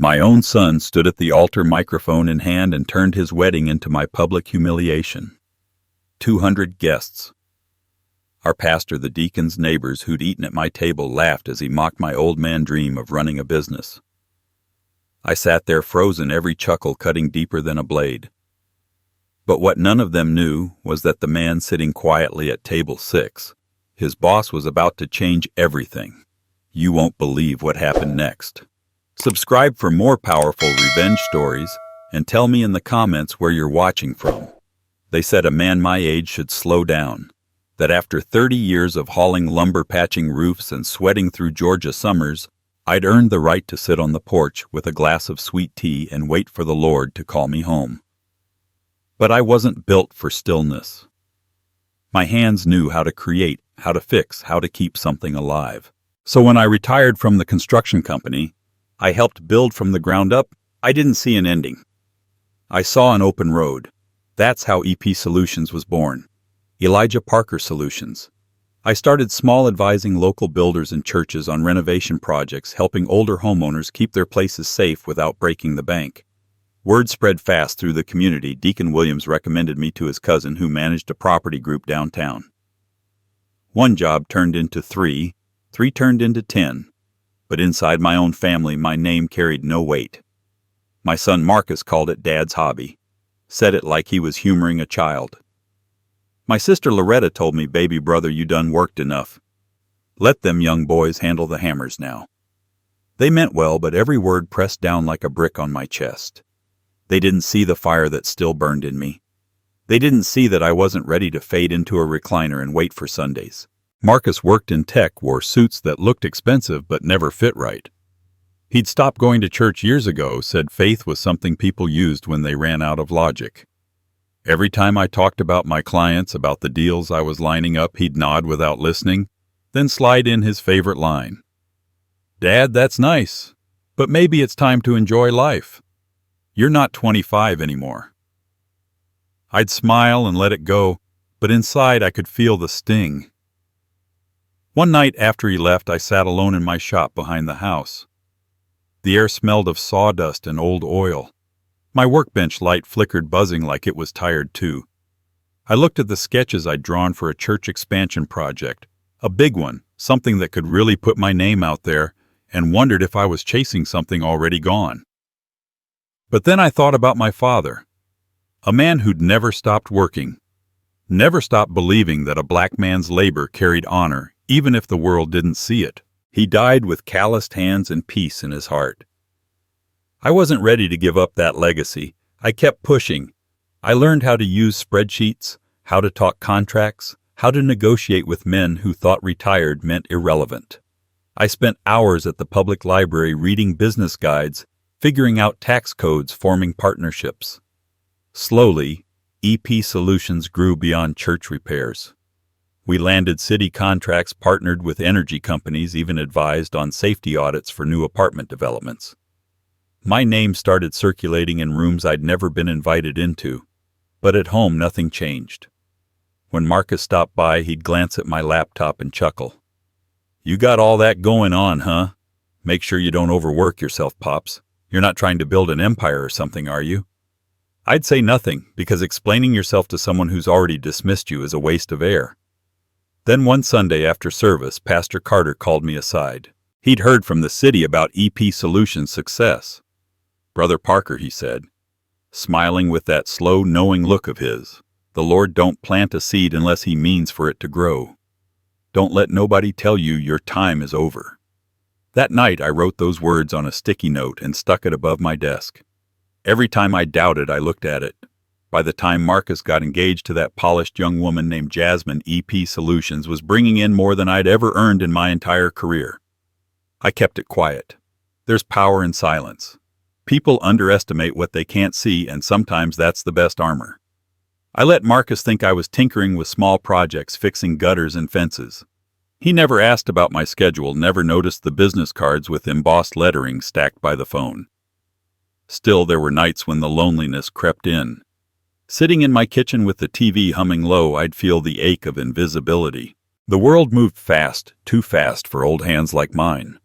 My own son stood at the altar, microphone in hand, and turned his wedding into my public humiliation. 200 guests. Our pastor, the deacon's neighbors who'd eaten at my table, laughed as he mocked my old man dream of running a business. I sat there frozen, every chuckle cutting deeper than a blade. But what none of them knew was that the man sitting quietly at table 6, his boss, was about to change everything. You won't believe what happened next. Subscribe for more powerful revenge stories, and tell me in the comments where you're watching from. They said a man my age should slow down, that after 30 years of hauling lumber, patching roofs, and sweating through Georgia summers, I'd earned the right to sit on the porch with a glass of sweet tea and wait for the Lord to call me home. But I wasn't built for stillness. My hands knew how to create, how to fix, how to keep something alive. So when I retired from the construction company I helped build from the ground up, I didn't see an ending. I saw an open road. That's how EP Solutions was born. Elijah Parker Solutions. I started small, advising local builders and churches on renovation projects, helping older homeowners keep their places safe without breaking the bank. Word spread fast through the community. Deacon Williams recommended me to his cousin, who managed a property group downtown. One job turned into 3 turned into 10. But inside my own family, my name carried no weight. My son Marcus called it Dad's hobby, said it like he was humoring a child. My sister Loretta told me, "Baby brother, you done worked enough. Let them young boys handle the hammers now." They meant well, but every word pressed down like a brick on my chest. They didn't see the fire that still burned in me. They didn't see that I wasn't ready to fade into a recliner and wait for Sundays. Marcus worked in tech, wore suits that looked expensive but never fit right. He'd stopped going to church years ago, said faith was something people used when they ran out of logic. Every time I talked about my clients, about the deals I was lining up, he'd nod without listening, then slide in his favorite line. "Dad, that's nice, but maybe it's time to enjoy life. You're not 25 anymore." I'd smile and let it go, but inside I could feel the sting. One night after he left, I sat alone in my shop behind the house. The air smelled of sawdust and old oil. My workbench light flickered, buzzing like it was tired too. I looked at the sketches I'd drawn for a church expansion project, a big one, something that could really put my name out there, and wondered if I was chasing something already gone. But then I thought about my father, a man who'd never stopped working, never stopped believing that a black man's labor carried honor, even if the world didn't see it. He died with calloused hands and peace in his heart. I wasn't ready to give up that legacy. I kept pushing. I learned how to use spreadsheets, how to talk contracts, how to negotiate with men who thought retired meant irrelevant. I spent hours at the public library reading business guides, figuring out tax codes, forming partnerships. Slowly, EP Solutions grew beyond church repairs. We landed city contracts, partnered with energy companies, even advised on safety audits for new apartment developments. My name started circulating in rooms I'd never been invited into, but at home nothing changed. When Marcus stopped by, he'd glance at my laptop and chuckle. "You got all that going on, huh? Make sure you don't overwork yourself, Pops. You're not trying to build an empire or something, are you?" I'd say nothing, because explaining yourself to someone who's already dismissed you is a waste of air. Then one Sunday after service, Pastor Carter called me aside. He'd heard from the city about EP Solutions' success. "Brother Parker," he said, smiling with that slow, knowing look of his, "the Lord don't plant a seed unless He means for it to grow. Don't let nobody tell you your time is over." That night I wrote those words on a sticky note and stuck it above my desk. Every time I doubted, I looked at it. By the time Marcus got engaged to that polished young woman named Jasmine, EP Solutions was bringing in more than I'd ever earned in my entire career. I kept it quiet. There's power in silence. People underestimate what they can't see, and sometimes that's the best armor. I let Marcus think I was tinkering with small projects, fixing gutters and fences. He never asked about my schedule, never noticed the business cards with embossed lettering stacked by the phone. Still, there were nights when the loneliness crept in. Sitting in my kitchen with the TV humming low, I'd feel the ache of invisibility. The world moved fast, too fast for old hands like mine.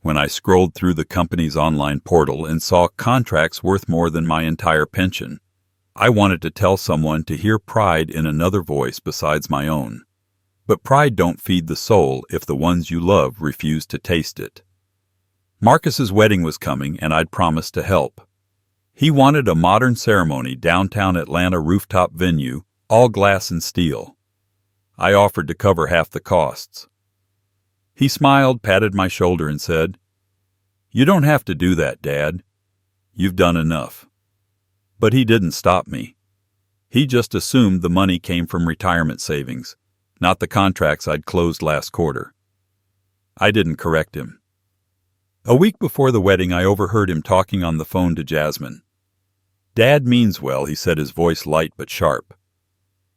when I scrolled through the company's online portal and saw contracts worth more than my entire pension. I wanted to tell someone to hear pride in another voice besides my own. But pride don't feed the soul if the ones you love refuse to taste it. Marcus's wedding was coming, and I'd promised to help. He wanted a modern ceremony downtown Atlanta rooftop venue, all glass and steel. I offered to cover half the costs. He smiled, patted my shoulder, and said, "You don't have to do that, Dad. You've done enough." But he didn't stop me. He just assumed the money came from retirement savings, not the contracts I'd closed last quarter. I didn't correct him. A week before the wedding, I overheard him talking on the phone to Jasmine. "Dad means well," he said, his voice light but sharp.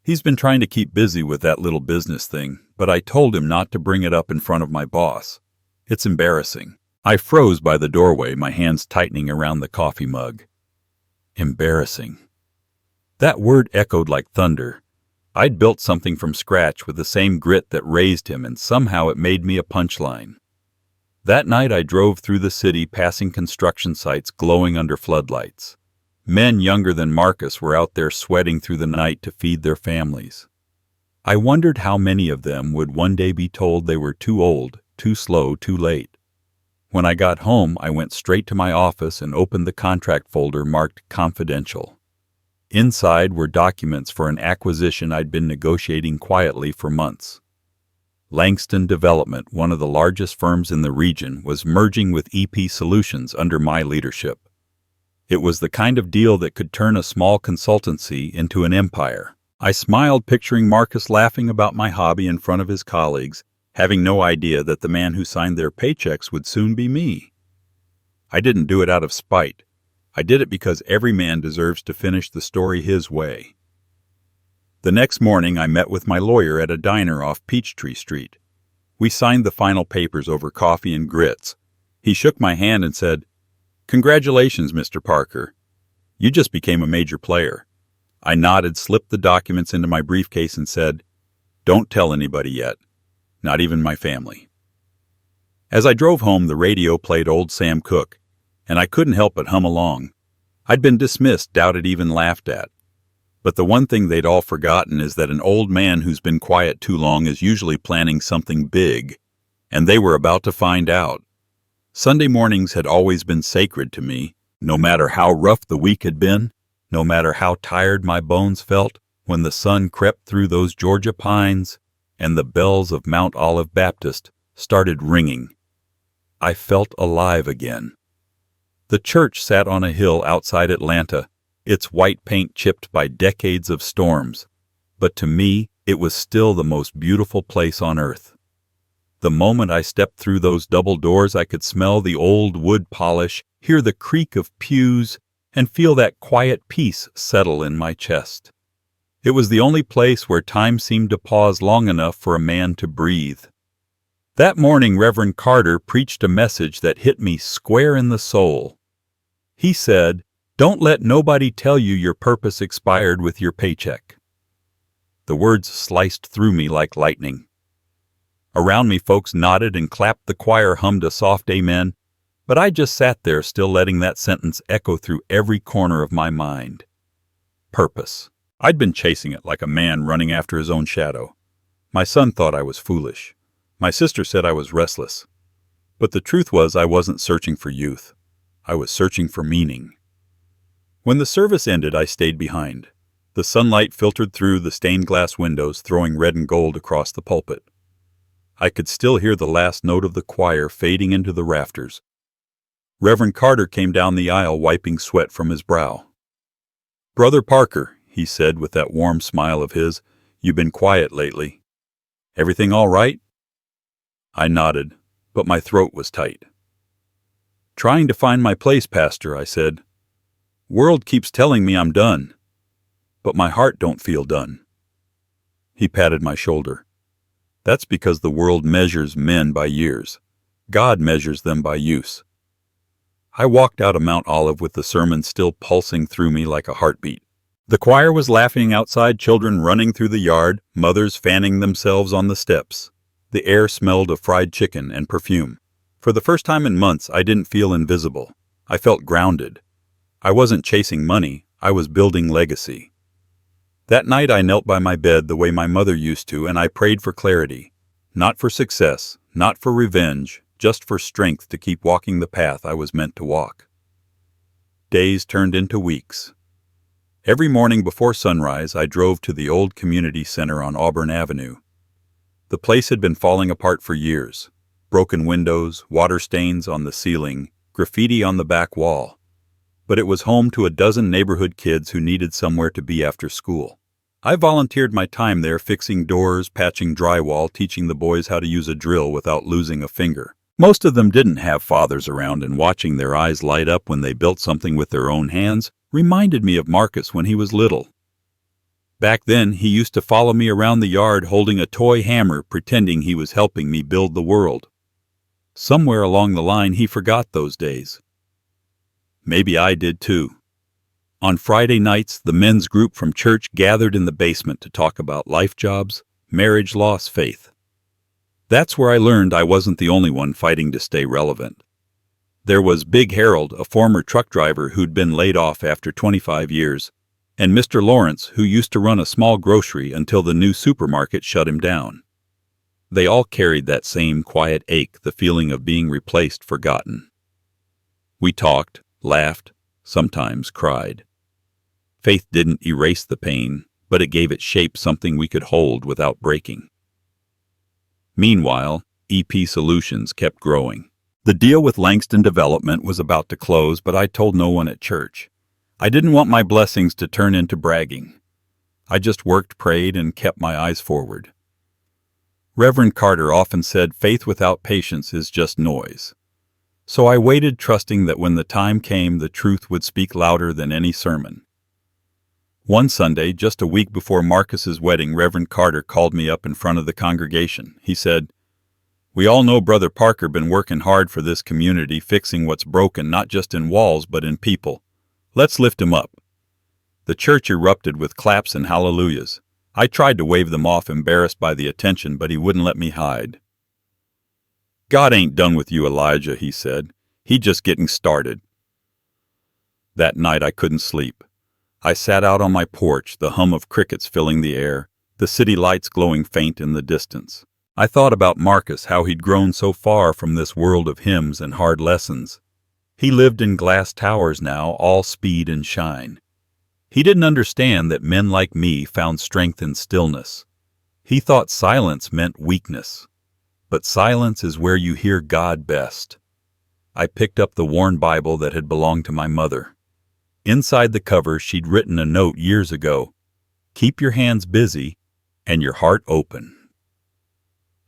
"He's been trying to keep busy with that little business thing, but I told him not to bring it up in front of my boss. It's embarrassing." I froze by the doorway, my hands tightening around the coffee mug. Embarrassing. That word echoed like thunder. I'd built something from scratch with the same grit that raised him, and somehow it made me a punchline. That night I drove through the city, passing construction sites glowing under floodlights. Men younger than Marcus were out there sweating through the night to feed their families. I wondered how many of them would one day be told they were too old, too slow, too late. When I got home, I went straight to my office and opened the contract folder marked Confidential. Inside were documents for an acquisition I'd been negotiating quietly for months. Langston Development, one of the largest firms in the region, was merging with EP Solutions under my leadership. It was the kind of deal that could turn a small consultancy into an empire. I smiled, picturing Marcus laughing about my hobby in front of his colleagues, having no idea that the man who signed their paychecks would soon be me. I didn't do it out of spite. I did it because every man deserves to finish the story his way. The next morning, I met with my lawyer at a diner off Peachtree Street. We signed the final papers over coffee and grits. He shook my hand and said, "Congratulations, Mr. Parker. You just became a major player." I nodded, slipped the documents into my briefcase, and said, "Don't tell anybody yet. Not even my family." As I drove home, the radio played Old Sam Cooke, and I couldn't help but hum along. I'd been dismissed, doubted, even laughed at. But the one thing they'd all forgotten is that an old man who's been quiet too long is usually planning something big, and they were about to find out. Sunday mornings had always been sacred to me, no matter how rough the week had been, no matter how tired my bones felt. When the sun crept through those Georgia pines and the bells of Mount Olive Baptist started ringing, I felt alive again. The church sat on a hill outside Atlanta, its white paint chipped by decades of storms, but to me it was still the most beautiful place on earth. The moment I stepped through those double doors, I could smell the old wood polish, hear the creak of pews, and feel that quiet peace settle in my chest. It was the only place where time seemed to pause long enough for a man to breathe. That morning, Reverend Carter preached a message that hit me square in the soul. He said, "Don't let nobody tell you your purpose expired with your paycheck." The words sliced through me like lightning. Around me, folks nodded and clapped, the choir hummed a soft amen, but I just sat there, still letting that sentence echo through every corner of my mind. Purpose. I'd been chasing it like a man running after his own shadow. My son thought I was foolish. My sister said I was restless. But the truth was, I wasn't searching for youth. I was searching for meaning. When the service ended, I stayed behind. The sunlight filtered through the stained glass windows, throwing red and gold across the pulpit. I could still hear the last note of the choir fading into the rafters. Reverend Carter came down the aisle, wiping sweat from his brow. "Brother Parker," he said with that warm smile of his, "you've been quiet lately. Everything all right?" I nodded, but my throat was tight. "Trying to find my place, Pastor," I said. "World keeps telling me I'm done, but my heart don't feel done." He patted my shoulder. "That's because the world measures men by years. God measures them by use." I walked out of Mount Olive with the sermon still pulsing through me like a heartbeat. The choir was laughing outside, children running through the yard, mothers fanning themselves on the steps. The air smelled of fried chicken and perfume. For the first time in months, I didn't feel invisible. I felt grounded. I wasn't chasing money, I was building legacy. That night I knelt by my bed the way my mother used to, and I prayed for clarity. Not for success, not for revenge, just for strength to keep walking the path I was meant to walk. Days turned into weeks. Every morning before sunrise, I drove to the old community center on Auburn Avenue. The place had been falling apart for years. Broken windows, water stains on the ceiling, graffiti on the back wall. But it was home to a dozen neighborhood kids who needed somewhere to be after school. I volunteered my time there fixing doors, patching drywall, teaching the boys how to use a drill without losing a finger. Most of them didn't have fathers around, and watching their eyes light up when they built something with their own hands reminded me of Marcus when he was little. Back then, he used to follow me around the yard holding a toy hammer, pretending he was helping me build the world. Somewhere along the line, he forgot those days. Maybe I did too. On Friday nights, the men's group from church gathered in the basement to talk about life jobs, marriage, loss, faith. That's where I learned I wasn't the only one fighting to stay relevant. There was Big Harold, a former truck driver who'd been laid off after 25 years, and Mr. Lawrence, who used to run a small grocery until the new supermarket shut him down. They all carried that same quiet ache, the feeling of being replaced, forgotten. We talked, laughed, sometimes cried. Faith didn't erase the pain, but it gave it shape, something we could hold without breaking. Meanwhile, EP Solutions kept growing. The deal with Langston Development was about to close, but I told no one at church. I didn't want my blessings to turn into bragging. I just worked, prayed, and kept my eyes forward. Reverend Carter often said faith without patience is just noise. So I waited, trusting that when the time came, the truth would speak louder than any sermon. One Sunday, just a week before Marcus's wedding, Reverend Carter called me up in front of the congregation. He said, "We all know Brother Parker been working hard for this community, fixing what's broken, not just in walls, but in people. Let's lift him up." The church erupted with claps and hallelujahs. I tried to wave them off, embarrassed by the attention, but he wouldn't let me hide. "God ain't done with you, Elijah," he said. "He just getting started." That night I couldn't sleep. I sat out on my porch, the hum of crickets filling the air, the city lights glowing faint in the distance. I thought about Marcus, how he'd grown so far from this world of hymns and hard lessons. He lived in glass towers now, all speed and shine. He didn't understand that men like me found strength in stillness. He thought silence meant weakness. But silence is where you hear God best. I picked up the worn Bible that had belonged to my mother. Inside the cover, she'd written a note years ago: "Keep your hands busy and your heart open."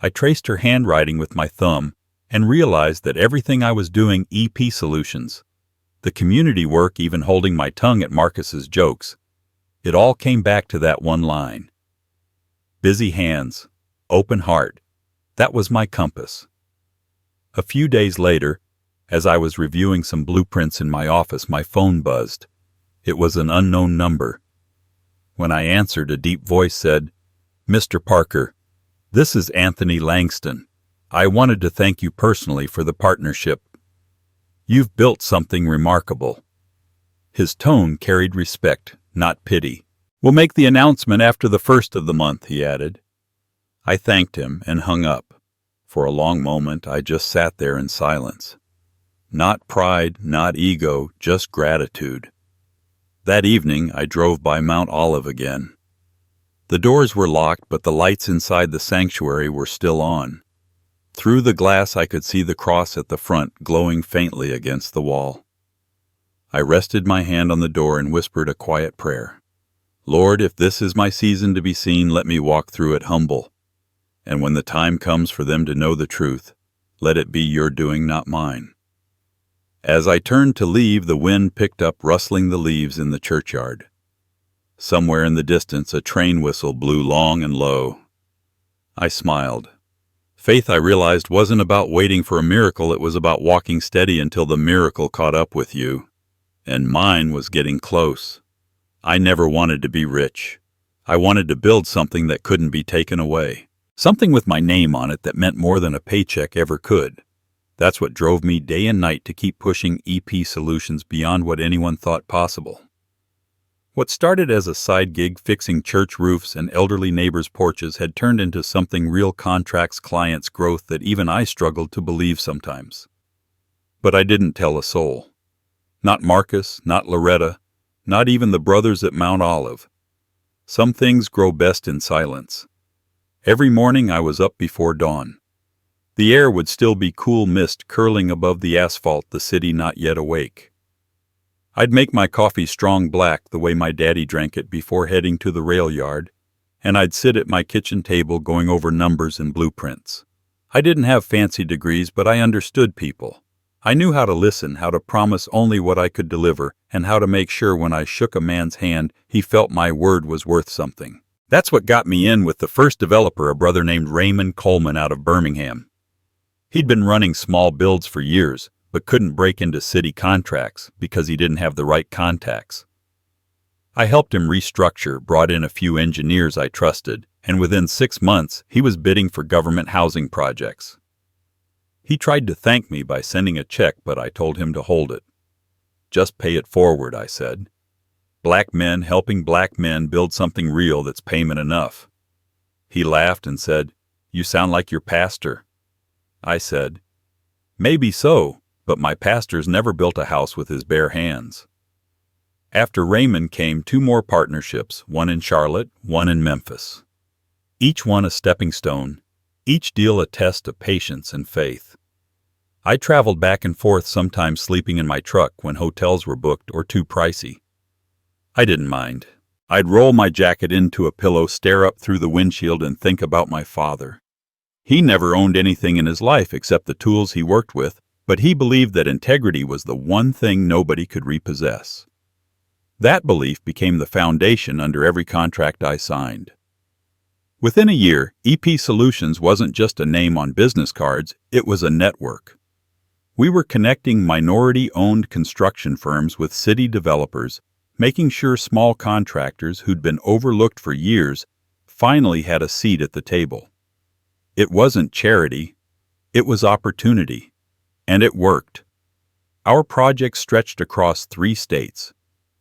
I traced her handwriting with my thumb and realized that everything I was doing, EP Solutions, the community work, even holding my tongue at Marcus's jokes, it all came back to that one line. Busy hands, open heart. That was my compass. A few days later, as I was reviewing some blueprints in my office, my phone buzzed. It was an unknown number. When I answered, a deep voice said, "Mr. Parker, this is Anthony Langston. I wanted to thank you personally for the partnership. You've built something remarkable." His tone carried respect, not pity. "We'll make the announcement after the first of the month," he added. I thanked him and hung up. For a long moment, I just sat there in silence. Not pride, not ego, just gratitude. That evening, I drove by Mount Olive again. The doors were locked, but the lights inside the sanctuary were still on. Through the glass, I could see the cross at the front, glowing faintly against the wall. I rested my hand on the door and whispered a quiet prayer. "Lord, if this is my season to be seen, let me walk through it humble. And when the time comes for them to know the truth, let it be your doing, not mine." As I turned to leave, the wind picked up, rustling the leaves in the churchyard. Somewhere in the distance, a train whistle blew long and low. I smiled. Faith, I realized, wasn't about waiting for a miracle. It was about walking steady until the miracle caught up with you. And mine was getting close. I never wanted to be rich. I wanted to build something that couldn't be taken away. Something with my name on it that meant more than a paycheck ever could. That's what drove me day and night to keep pushing EP solutions beyond what anyone thought possible. What started as a side gig fixing church roofs and elderly neighbors' porches had turned into something real contracts clients growth that even I struggled to believe sometimes. But I didn't tell a soul. Not Marcus, not Loretta, not even the brothers at Mount Olive. Some things grow best in silence. Every morning I was up before dawn. The air would still be cool mist curling above the asphalt, the city not yet awake. I'd make my coffee strong black the way my daddy drank it before heading to the rail yard, and I'd sit at my kitchen table going over numbers and blueprints. I didn't have fancy degrees, but I understood people. I knew how to listen, how to promise only what I could deliver, and how to make sure when I shook a man's hand, he felt my word was worth something. That's what got me in with the first developer, a brother named Raymond Coleman out of Birmingham. He'd been running small builds for years, but couldn't break into city contracts because he didn't have the right contacts. I helped him restructure, brought in a few engineers I trusted, and within 6 months, he was bidding for government housing projects. He tried to thank me by sending a check, but I told him to hold it. Just pay it forward, I said. Black men helping black men build something real that's payment enough. He laughed and said, "You sound like your pastor." I said, "Maybe so, but my pastor's never built a house with his bare hands." After Raymond came 2 more partnerships, one in Charlotte, one in Memphis. Each one a stepping stone, each deal a test of patience and faith. I traveled back and forth, sometimes sleeping in my truck when hotels were booked or too pricey. I didn't mind. I'd roll my jacket into a pillow, stare up through the windshield, and think about my father. He never owned anything in his life except the tools he worked with, but he believed that integrity was the one thing nobody could repossess. That belief became the foundation under every contract I signed. Within a year, EP Solutions wasn't just a name on business cards, it was a network. We were connecting minority-owned construction firms with city developers, making sure small contractors who'd been overlooked for years finally had a seat at the table. It wasn't charity, it was opportunity. And it worked. Our project stretched across 3 states,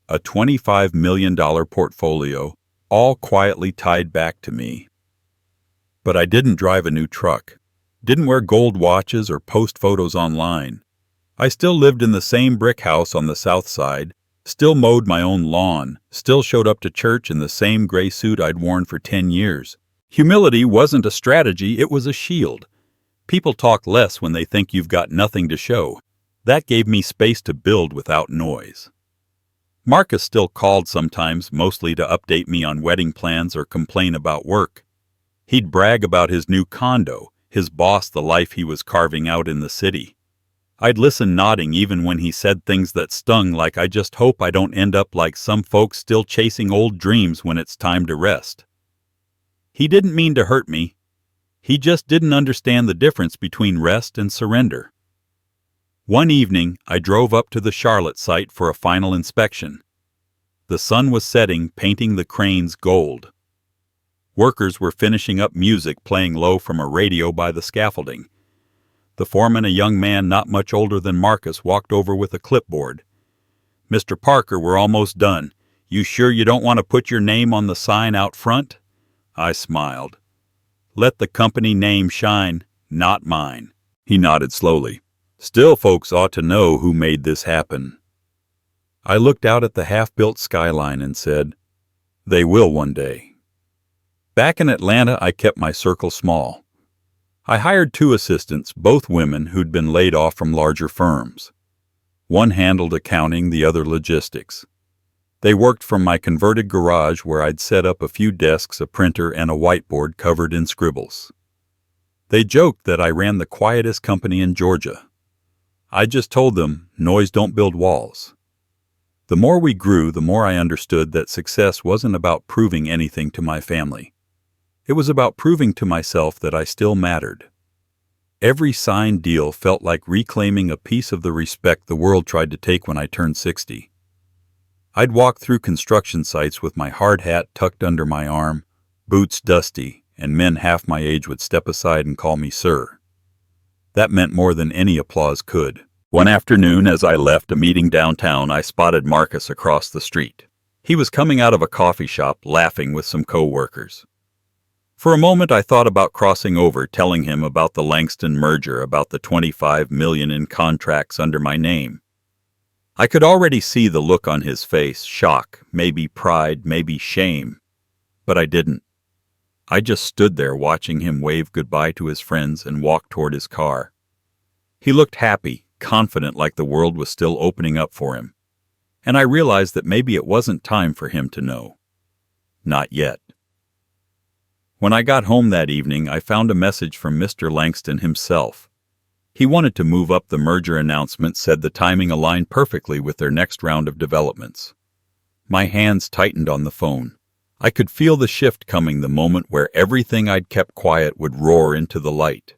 a $25 million portfolio, all quietly tied back to me. But I didn't drive a new truck, didn't wear gold watches or post photos online. I still lived in the same brick house on the south side, still mowed my own lawn, still showed up to church in the same gray suit I'd worn for 10 years. Humility wasn't a strategy, it was a shield. People talk less when they think you've got nothing to show. That gave me space to build without noise. Marcus still called sometimes, mostly to update me on wedding plans or complain about work. He'd brag about his new condo, his boss, the life he was carving out in the city. I'd listen nodding even when he said things that stung, like I just hope I don't end up like some folks still chasing old dreams when it's time to rest. He didn't mean to hurt me. He just didn't understand the difference between rest and surrender. One evening, I drove up to the Charlotte site for a final inspection. The sun was setting, painting the cranes gold. Workers were finishing up music playing low from a radio by the scaffolding. The foreman, a young man not much older than Marcus, walked over with a clipboard. "Mr. Parker, we're almost done. You sure you don't want to put your name on the sign out front?" I smiled. "Let the company name shine, not mine." He nodded slowly. "Still, folks ought to know who made this happen." I looked out at the half-built skyline and said, "They will one day." Back in Atlanta, I kept my circle small. I hired 2 assistants, both women who'd been laid off from larger firms. One handled accounting, the other logistics. They worked from my converted garage where I'd set up a few desks, a printer, and a whiteboard covered in scribbles. They joked that I ran the quietest company in Georgia. I just told them, noise don't build walls. The more we grew, the more I understood that success wasn't about proving anything to my family. It was about proving to myself that I still mattered. Every signed deal felt like reclaiming a piece of the respect the world tried to take when I turned 60. I'd walk through construction sites with my hard hat tucked under my arm, boots dusty, and men half my age would step aside and call me sir. That meant more than any applause could. One afternoon, as I left a meeting downtown, I spotted Marcus across the street. He was coming out of a coffee shop, laughing with some co-workers. For a moment, I thought about crossing over, telling him about the Langston merger, about the $25 million in contracts under my name. I could already see the look on his face, shock, maybe pride, maybe shame. But I didn't. I just stood there watching him wave goodbye to his friends and walk toward his car. He looked happy, confident, like the world was still opening up for him. And I realized that maybe it wasn't time for him to know. Not yet. When I got home that evening, I found a message from Mr. Langston himself. He wanted to move up the merger announcement, said the timing aligned perfectly with their next round of developments. My hands tightened on the phone. I could feel the shift coming, the moment where everything I'd kept quiet would roar into the light.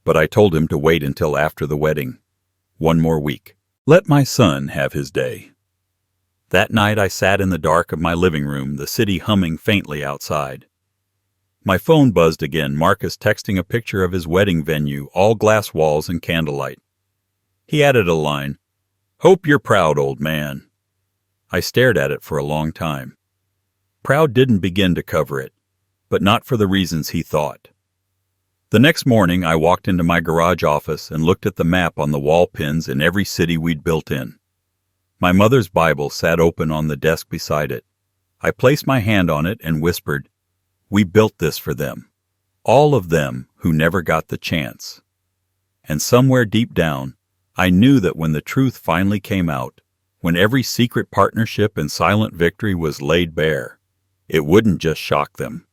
But I told him to wait until after the wedding. One more week. Let my son have his day. That night I sat in the dark of my living room, the city humming faintly outside. My phone buzzed again, Marcus texting a picture of his wedding venue, all glass walls and candlelight. He added a line, "Hope you're proud, old man." I stared at it for a long time. Proud didn't begin to cover it, but not for the reasons he thought. The next morning I walked into my garage office and looked at the map on the wall pins in every city we'd built in. My mother's Bible sat open on the desk beside it. I placed my hand on it and whispered, "We built this for them. All of them who never got the chance." And somewhere deep down, I knew that when the truth finally came out, when every secret partnership and silent victory was laid bare, it wouldn't just shock them.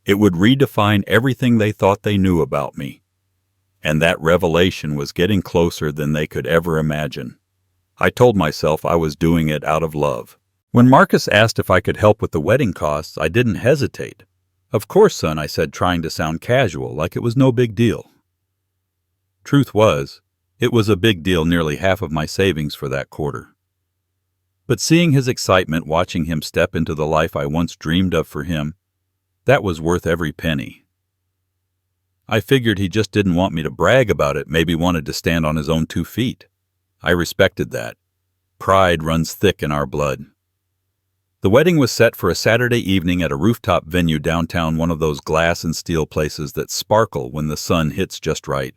It would redefine everything they thought they knew about me. And that revelation was getting closer than they could ever imagine. I told myself I was doing it out of love. When Marcus asked if I could help with the wedding costs, I didn't hesitate. "Of course, son," I said, trying to sound casual, like it was no big deal. Truth was, it was a big deal, nearly half of my savings for that quarter. But seeing his excitement, watching him step into the life I once dreamed of for him, that was worth every penny. I figured he just didn't want me to brag about it, maybe wanted to stand on his own 2 feet. I respected that. Pride runs thick in our blood. The wedding was set for a Saturday evening at a rooftop venue downtown, one of those glass and steel places that sparkle when the sun hits just right.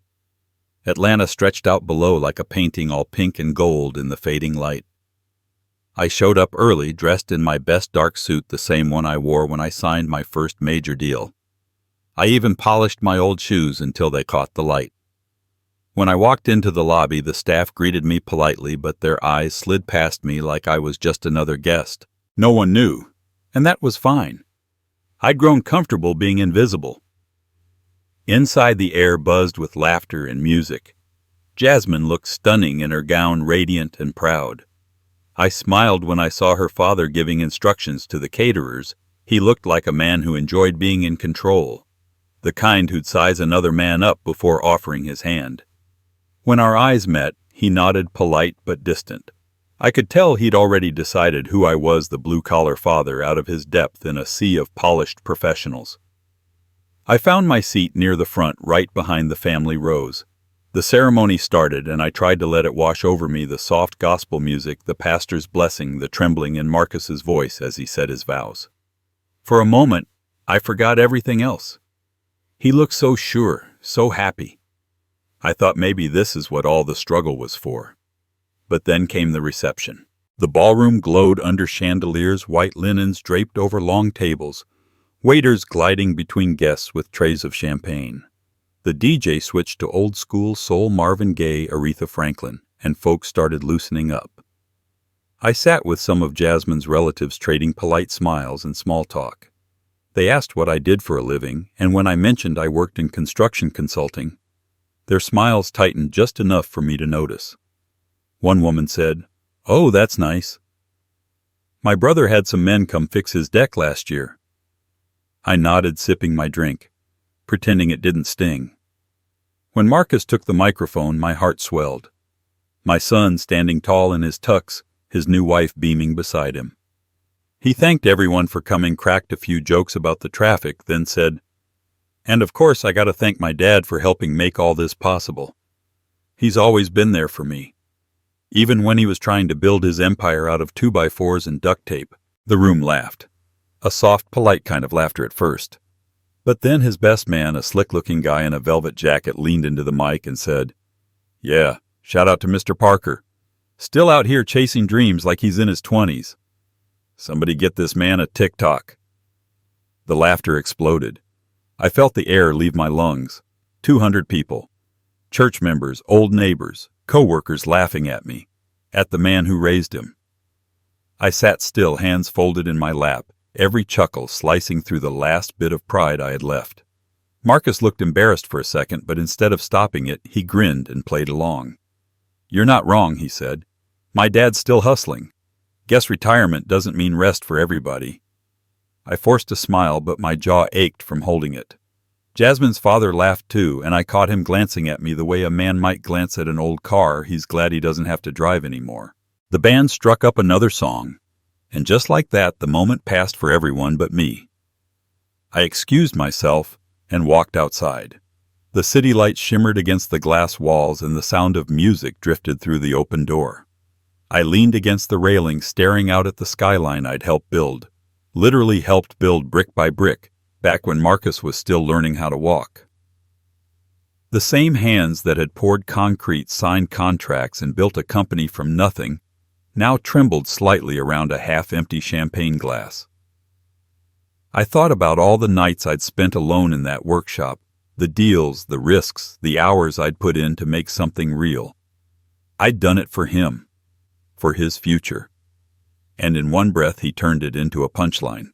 Atlanta stretched out below like a painting, all pink and gold in the fading light. I showed up early, dressed in my best dark suit, the same one I wore when I signed my first major deal. I even polished my old shoes until they caught the light. When I walked into the lobby, the staff greeted me politely, but their eyes slid past me like I was just another guest. No one knew, and that was fine. I'd grown comfortable being invisible. Inside, the air buzzed with laughter and music. Jasmine looked stunning in her gown, radiant and proud. I smiled when I saw her father giving instructions to the caterers. He looked like a man who enjoyed being in control, the kind who'd size another man up before offering his hand. When our eyes met, he nodded, polite but distant. I could tell he'd already decided who I was, the blue-collar father out of his depth in a sea of polished professionals. I found my seat near the front, right behind the family rows. The ceremony started, and I tried to let it wash over me, the soft gospel music, the pastor's blessing, the trembling in Marcus's voice as he said his vows. For a moment, I forgot everything else. He looked so sure, so happy. I thought maybe this is what all the struggle was for. But then came the reception. The ballroom glowed under chandeliers, white linens draped over long tables, waiters gliding between guests with trays of champagne. The DJ switched to old-school soul Marvin Gaye, Aretha Franklin, and folks started loosening up. I sat with some of Jasmine's relatives, trading polite smiles and small talk. They asked what I did for a living, and when I mentioned I worked in construction consulting, their smiles tightened just enough for me to notice. One woman said, "Oh, that's nice. My brother had some men come fix his deck last year." I nodded, sipping my drink, pretending it didn't sting. When Marcus took the microphone, my heart swelled. My son standing tall in his tux, his new wife beaming beside him. He thanked everyone for coming, cracked a few jokes about the traffic, then said, "And of course I gotta thank my dad for helping make all this possible. He's always been there for me. Even when he was trying to build his empire out of 2x4s and duct tape. The room laughed. A soft, polite kind of laughter at first. But then his best man, a slick-looking guy in a velvet jacket, leaned into the mic and said, "Yeah, shout out to Mr. Parker. Still out here chasing dreams like he's in his 20s. Somebody get this man a TikTok." The laughter exploded. I felt the air leave my lungs. 200 people. Church members, old neighbors, co-workers laughing at me, at the man who raised him. I sat still, hands folded in my lap, every chuckle slicing through the last bit of pride I had left. Marcus looked embarrassed for a second, but instead of stopping it, he grinned and played along. "You're not wrong," he said. "My dad's still hustling. Guess retirement doesn't mean rest for everybody." I forced a smile, but my jaw ached from holding it. Jasmine's father laughed too, and I caught him glancing at me the way a man might glance at an old car he's glad he doesn't have to drive anymore. The band struck up another song, and just like that, the moment passed for everyone but me. I excused myself and walked outside. The city lights shimmered against the glass walls, and the sound of music drifted through the open door. I leaned against the railing, staring out at the skyline I'd helped build. Literally helped build brick by brick, back when Marcus was still learning how to walk. The same hands that had poured concrete, signed contracts, and built a company from nothing now trembled slightly around a half-empty champagne glass. I thought about all the nights I'd spent alone in that workshop, the deals, the risks, the hours I'd put in to make something real. I'd done it for him, for his future. And in one breath he turned it into a punchline.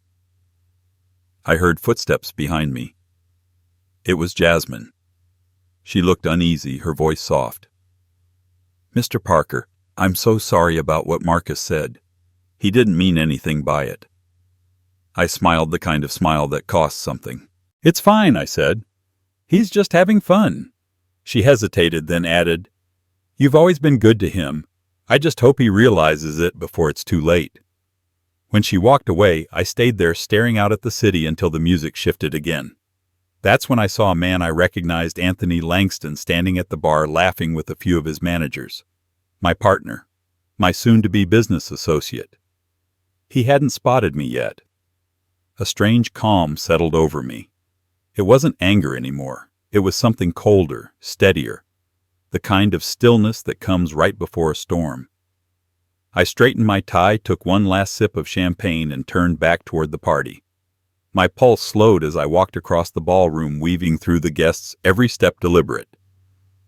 I heard footsteps behind me. It was Jasmine. She looked uneasy, her voice soft. "Mr. Parker, I'm so sorry about what Marcus said. He didn't mean anything by it." I smiled, the kind of smile that costs something. "It's fine," I said. "He's just having fun." She hesitated, then added, "You've always been good to him. I just hope he realizes it before it's too late." When she walked away, I stayed there staring out at the city until the music shifted again. That's when I saw a man I recognized, Anthony Langston, standing at the bar laughing with a few of his managers. My partner. My soon-to-be business associate. He hadn't spotted me yet. A strange calm settled over me. It wasn't anger anymore. It was something colder, steadier. The kind of stillness that comes right before a storm. I straightened my tie, took one last sip of champagne, and turned back toward the party. My pulse slowed as I walked across the ballroom, weaving through the guests, every step deliberate.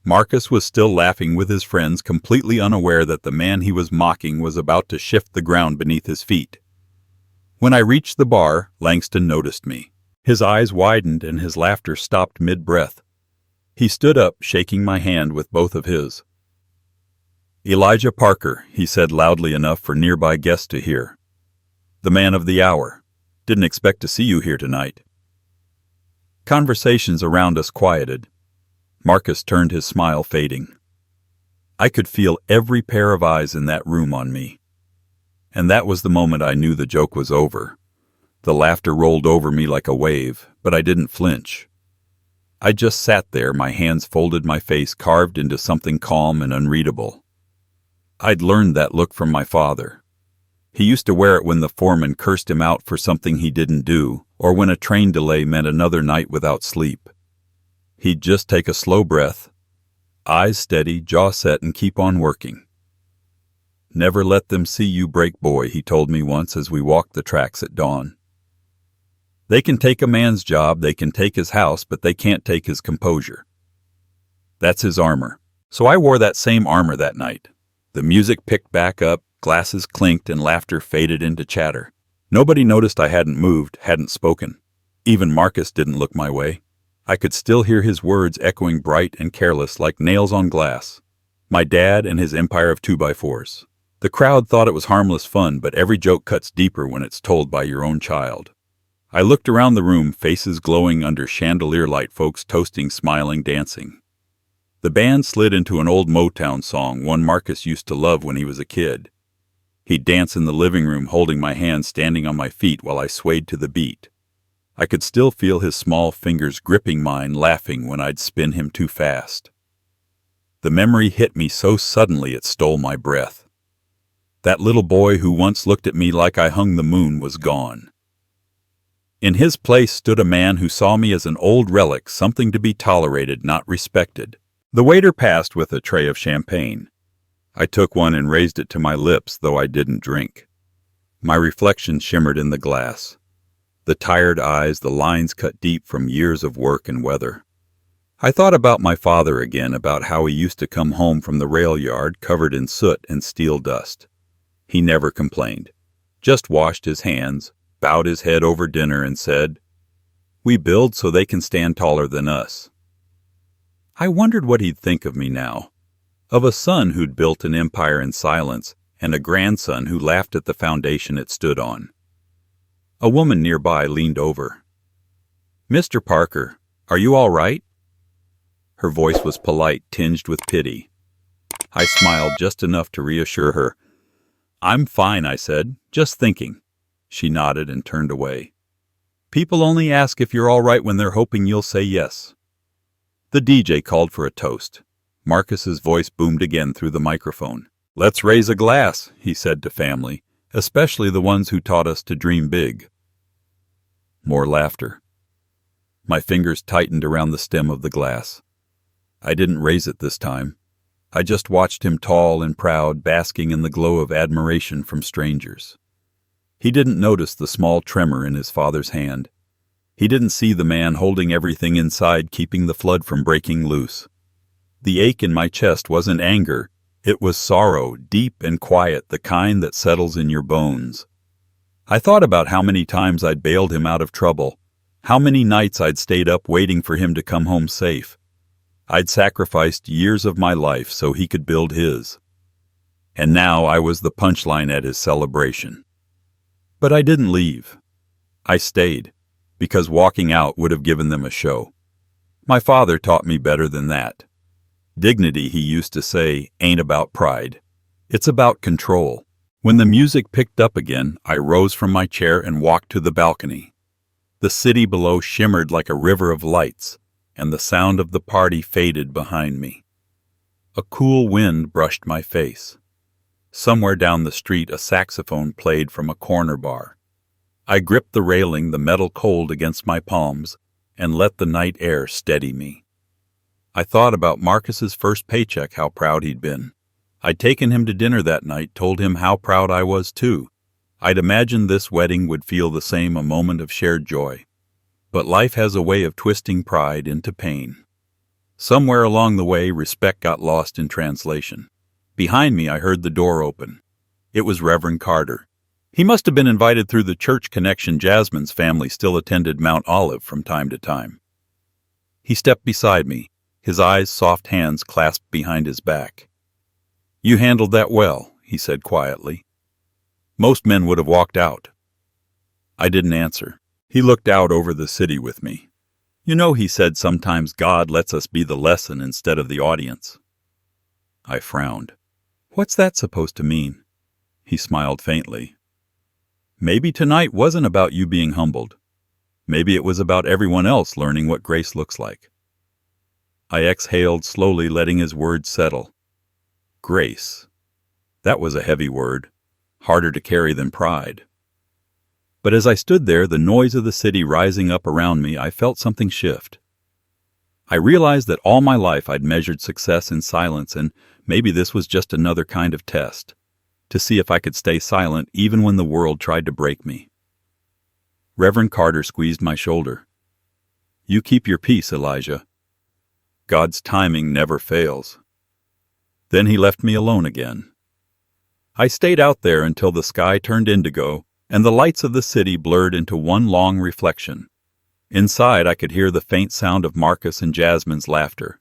Marcus was still laughing with his friends, completely unaware that the man he was mocking was about to shift the ground beneath his feet. When I reached the bar, Langston noticed me. His eyes widened and his laughter stopped mid-breath. He stood up, shaking my hand with both of his. "Elijah Parker," he said loudly enough for nearby guests to hear. "The man of the hour. Didn't expect to see you here tonight." Conversations around us quieted. Marcus turned, his smile fading. I could feel every pair of eyes in that room on me. And that was the moment I knew the joke was over. The laughter rolled over me like a wave, but I didn't flinch. I just sat there, my hands folded, my face carved into something calm and unreadable. I'd learned that look from my father. He used to wear it when the foreman cursed him out for something he didn't do, or when a train delay meant another night without sleep. He'd just take a slow breath, eyes steady, jaw set, and keep on working. "Never let them see you break, boy," he told me once as we walked the tracks at dawn. "They can take a man's job, they can take his house, but they can't take his composure." That's his armor. So I wore that same armor that night. The music picked back up, glasses clinked, and laughter faded into chatter. Nobody noticed I hadn't moved, hadn't spoken. Even Marcus didn't look my way. I could still hear his words echoing bright and careless like nails on glass. My dad and his empire of 2x4s. The crowd thought it was harmless fun, but every joke cuts deeper when it's told by your own child. I looked around the room, faces glowing under chandelier light, folks toasting, smiling, dancing. The band slid into an old Motown song, one Marcus used to love when he was a kid. He'd dance in the living room, holding my hand, standing on my feet while I swayed to the beat. I could still feel his small fingers gripping mine, laughing when I'd spin him too fast. The memory hit me so suddenly it stole my breath. That little boy who once looked at me like I hung the moon was gone. In his place stood a man who saw me as an old relic, something to be tolerated, not respected. The waiter passed with a tray of champagne. I took one and raised it to my lips, though I didn't drink. My reflection shimmered in the glass. The tired eyes, the lines cut deep from years of work and weather. I thought about my father again, about how he used to come home from the rail yard covered in soot and steel dust. He never complained, just washed his hands, bowed his head over dinner, and said, "We build so they can stand taller than us." I wondered what he'd think of me now, of a son who'd built an empire in silence and a grandson who laughed at the foundation it stood on. A woman nearby leaned over. "Mr. Parker, are you all right?" Her voice was polite, tinged with pity. I smiled just enough to reassure her. "I'm fine," I said, "just thinking." She nodded and turned away. "People only ask if you're all right when they're hoping you'll say yes." The DJ called for a toast. Marcus's voice boomed again through the microphone. "Let's raise a glass," he said to family, "especially the ones who taught us to dream big." More laughter. My fingers tightened around the stem of the glass. I didn't raise it this time. I just watched him, tall and proud, basking in the glow of admiration from strangers. He didn't notice the small tremor in his father's hand. He didn't see the man holding everything inside, keeping the flood from breaking loose. The ache in my chest wasn't anger. It was sorrow, deep and quiet, the kind that settles in your bones. I thought about how many times I'd bailed him out of trouble, how many nights I'd stayed up waiting for him to come home safe. I'd sacrificed years of my life so he could build his. And now I was the punchline at his celebration. But I didn't leave. I stayed, because walking out would have given them a show. My father taught me better than that. Dignity, he used to say, ain't about pride. It's about control. When the music picked up again, I rose from my chair and walked to the balcony. The city below shimmered like a river of lights, and the sound of the party faded behind me. A cool wind brushed my face. Somewhere down the street a saxophone played from a corner bar. I gripped the railing, the metal cold against my palms, and let the night air steady me. I thought about Marcus's first paycheck, how proud he'd been. I'd taken him to dinner that night, told him how proud I was too. I'd imagined this wedding would feel the same, a moment of shared joy. But life has a way of twisting pride into pain. Somewhere along the way, respect got lost in translation. Behind me, I heard the door open. It was Reverend Carter. He must have been invited through the church connection. Jasmine's family still attended Mount Olive from time to time. He stepped beside me, his eyes, soft hands clasped behind his back. "You handled that well," he said quietly. "Most men would have walked out." I didn't answer. He looked out over the city with me. "You know," he said, "sometimes God lets us be the lesson instead of the audience." I frowned. "What's that supposed to mean?" He smiled faintly. "Maybe tonight wasn't about you being humbled. Maybe it was about everyone else learning what grace looks like." I exhaled slowly, letting his words settle. Grace. That was a heavy word, harder to carry than pride. But as I stood there, the noise of the city rising up around me, I felt something shift. I realized that all my life I'd measured success in silence, and maybe this was just another kind of test, to see if I could stay silent even when the world tried to break me. Reverend Carter squeezed my shoulder. "You keep your peace, Elijah. God's timing never fails." Then he left me alone again. I stayed out there until the sky turned indigo and the lights of the city blurred into one long reflection. Inside, I could hear the faint sound of Marcus and Jasmine's laughter.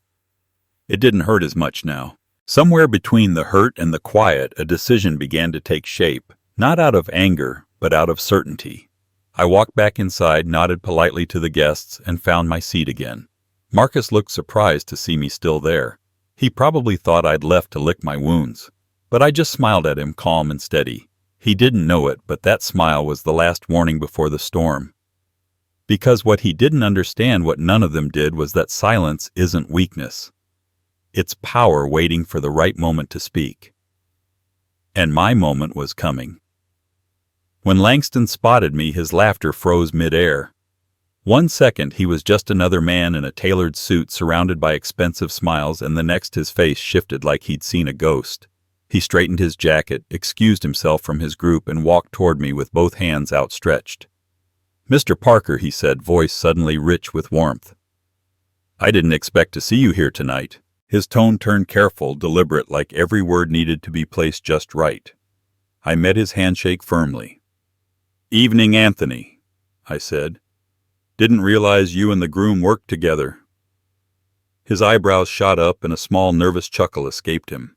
It didn't hurt as much now. Somewhere between the hurt and the quiet, a decision began to take shape, not out of anger, but out of certainty. I walked back inside, nodded politely to the guests, and found my seat again. Marcus looked surprised to see me still there. He probably thought I'd left to lick my wounds. But I just smiled at him, calm and steady. He didn't know it, but that smile was the last warning before the storm. Because what he didn't understand, what none of them did, was that silence isn't weakness. its power waiting for the right moment to speak. And my moment was coming. When Langston spotted me, his laughter froze mid-air. 1 second he was just another man in a tailored suit surrounded by expensive smiles, and the next his face shifted like he'd seen a ghost. He straightened his jacket, excused himself from his group, and walked toward me with both hands outstretched. "Mr. Parker," he said, voice suddenly rich with warmth. "I didn't expect to see you here tonight." His tone turned careful, deliberate, like every word needed to be placed just right. I met his handshake firmly. "Evening, Anthony," I said. "Didn't realize you and the groom worked together." His eyebrows shot up and a small nervous chuckle escaped him.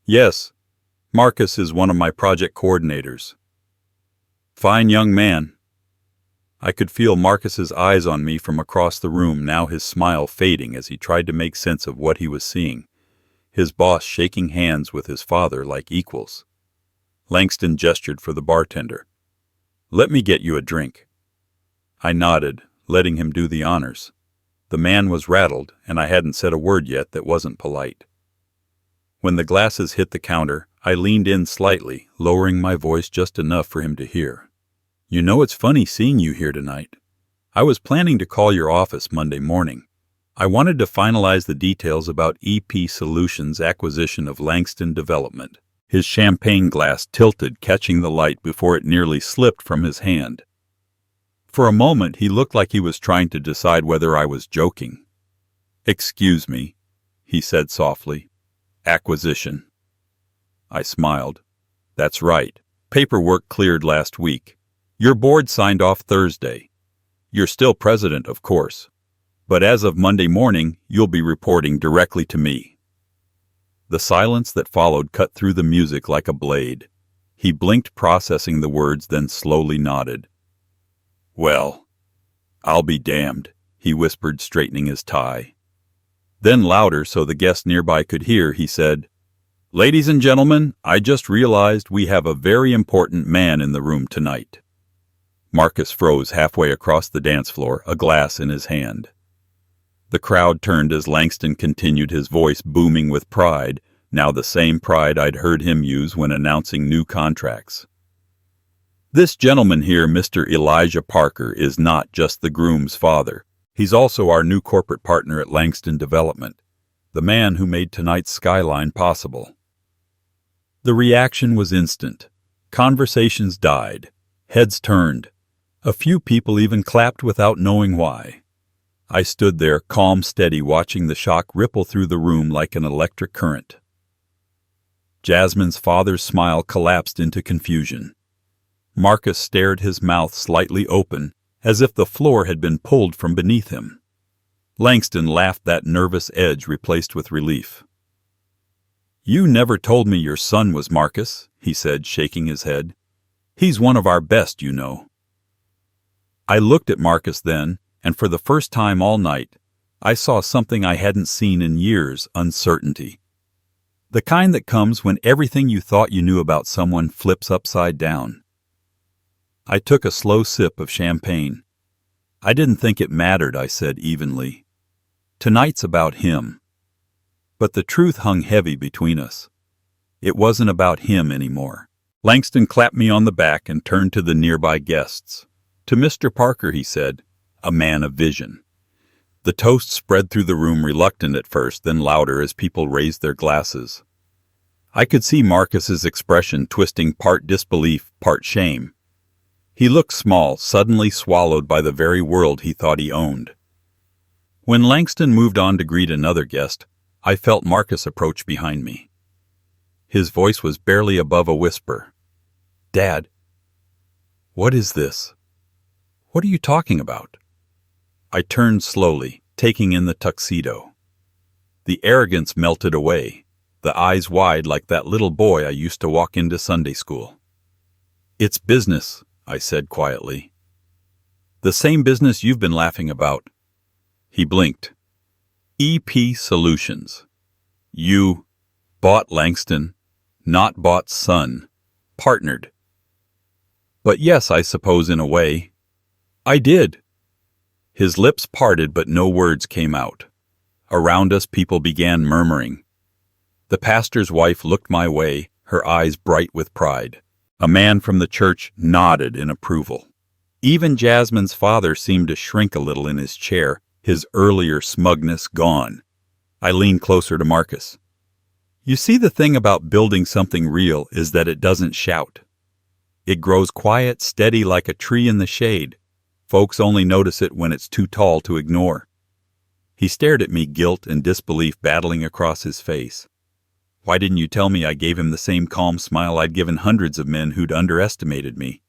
"Yes, Marcus is one of my project coordinators." "Fine young man." I could feel Marcus's eyes on me from across the room, now his smile fading as he tried to make sense of what he was seeing, his boss shaking hands with his father like equals. Langston gestured for the bartender. "Let me get you a drink." I nodded, letting him do the honors. The man was rattled, and I hadn't said a word yet that wasn't polite. When the glasses hit the counter, I leaned in slightly, lowering my voice just enough for him to hear. "You know, it's funny seeing you here tonight. I was planning to call your office Monday morning. I wanted to finalize the details about EP Solutions' acquisition of Langston Development." His champagne glass tilted, catching the light before it nearly slipped from his hand. For a moment he looked like he was trying to decide whether I was joking. "Excuse me," he said softly. "Acquisition." I smiled. "That's right. Paperwork cleared last week. Your board signed off Thursday. You're still president, of course. But as of Monday morning, you'll be reporting directly to me." The silence that followed cut through the music like a blade. He blinked, processing the words, then slowly nodded. "Well, I'll be damned," he whispered, straightening his tie. Then louder so the guests nearby could hear, he said, "Ladies and gentlemen, I just realized we have a very important man in the room tonight." Marcus froze halfway across the dance floor, a glass in his hand. The crowd turned as Langston continued, his voice booming with pride, now the same pride I'd heard him use when announcing new contracts. "This gentleman here, Mr. Elijah Parker, is not just the groom's father. He's also our new corporate partner at Langston Development, the man who made tonight's skyline possible." The reaction was instant. Conversations died. Heads turned. A few people even clapped without knowing why. I stood there, calm, steady, watching the shock ripple through the room like an electric current. Jasmine's father's smile collapsed into confusion. Marcus stared, his mouth slightly open, as if the floor had been pulled from beneath him. Langston laughed, that nervous edge replaced with relief. "You never told me your son was Marcus," he said, shaking his head. "He's one of our best, you know." I looked at Marcus then, and for the first time all night, I saw something I hadn't seen in years: uncertainty. The kind that comes when everything you thought you knew about someone flips upside down. I took a slow sip of champagne. "I didn't think it mattered," I said evenly. "Tonight's about him." But the truth hung heavy between us. It wasn't about him anymore. Langston clapped me on the back and turned to the nearby guests. "To Mr. Parker," he said, "a man of vision." The toast spread through the room, reluctant at first, then louder as people raised their glasses. I could see Marcus's expression twisting, part disbelief, part shame. He looked small, suddenly swallowed by the very world he thought he owned. When Langston moved on to greet another guest, I felt Marcus approach behind me. His voice was barely above a whisper. "Dad, what is this? What are you talking about?" I turned slowly, taking in the tuxedo. The arrogance melted away, the eyes wide like that little boy I used to walk into Sunday school. "It's business," I said quietly. "The same business you've been laughing about." He blinked. "EP Solutions. You bought Langston, not bought son. Partnered." "But yes, I suppose in a way." "I did." His lips parted, but no words came out. Around us, people began murmuring. The pastor's wife looked my way, her eyes bright with pride. A man from the church nodded in approval. Even Jasmine's father seemed to shrink a little in his chair, his earlier smugness gone. I leaned closer to Marcus. You see, the thing about building something real is that it doesn't shout. It grows quiet, steady like a tree in the shade. Folks only notice it when it's too tall to ignore. He stared at me, guilt and disbelief battling across his face. Why didn't you tell me I gave him the same calm smile I'd given hundreds of men who'd underestimated me?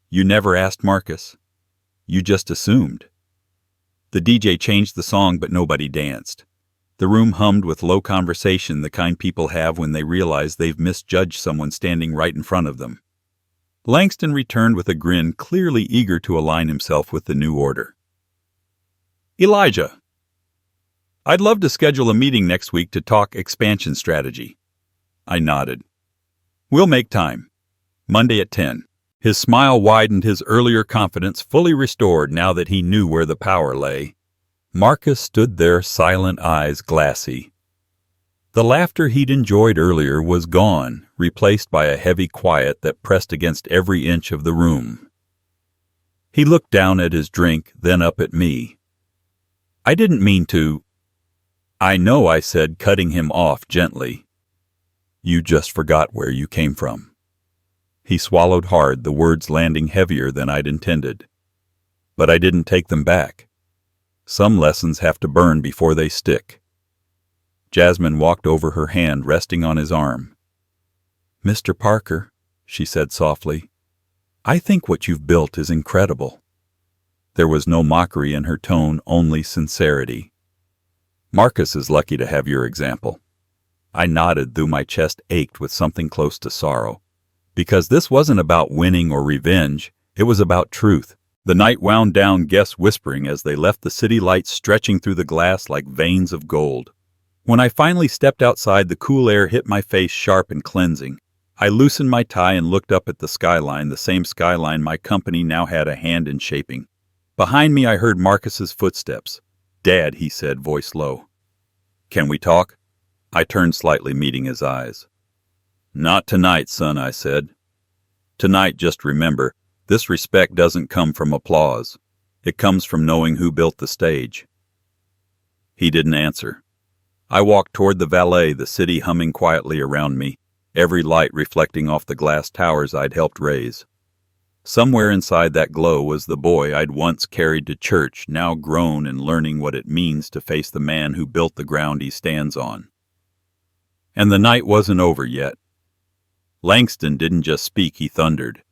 You never asked, Marcus. You just assumed. The DJ changed the song, but nobody danced. The room hummed with low conversation, the kind people have when they realize they've misjudged someone standing right in front of them. Langston returned with a grin, clearly eager to align himself with the new order. Elijah, I'd love to schedule a meeting next week to talk expansion strategy. I nodded. We'll make time. Monday at 10. His smile widened, his earlier confidence fully restored now that he knew where the power lay. Marcus stood there, silent, eyes glassy. The laughter he'd enjoyed earlier was gone, replaced by a heavy quiet that pressed against every inch of the room. He looked down at his drink, then up at me. I didn't mean to. I know, I said, cutting him off gently. You just forgot where you came from. He swallowed hard, the words landing heavier than I'd intended. But I didn't take them back. Some lessons have to burn before they stick. Jasmine walked over, her hand resting on his arm. Mr. Parker, she said softly, I think what you've built is incredible. There was no mockery in her tone, only sincerity. Marcus is lucky to have your example. I nodded, though my chest ached with something close to sorrow. Because this wasn't about winning or revenge, it was about truth. The night wound down, guests whispering as they left, the city lights stretching through the glass like veins of gold. When I finally stepped outside, the cool air hit my face sharp and cleansing. I loosened my tie and looked up at the skyline, the same skyline my company now had a hand in shaping. Behind me I heard Marcus's footsteps. Dad, he said, voice low. Can we talk? I turned slightly, meeting his eyes. Not tonight, son, I said. Tonight, just remember, this respect doesn't come from applause. It comes from knowing who built the stage. He didn't answer. I walked toward the valet, the city humming quietly around me, every light reflecting off the glass towers I'd helped raise. Somewhere inside that glow was the boy I'd once carried to church, now grown and learning what it means to face the man who built the ground he stands on. And the night wasn't over yet. Langston didn't just speak, he thundered.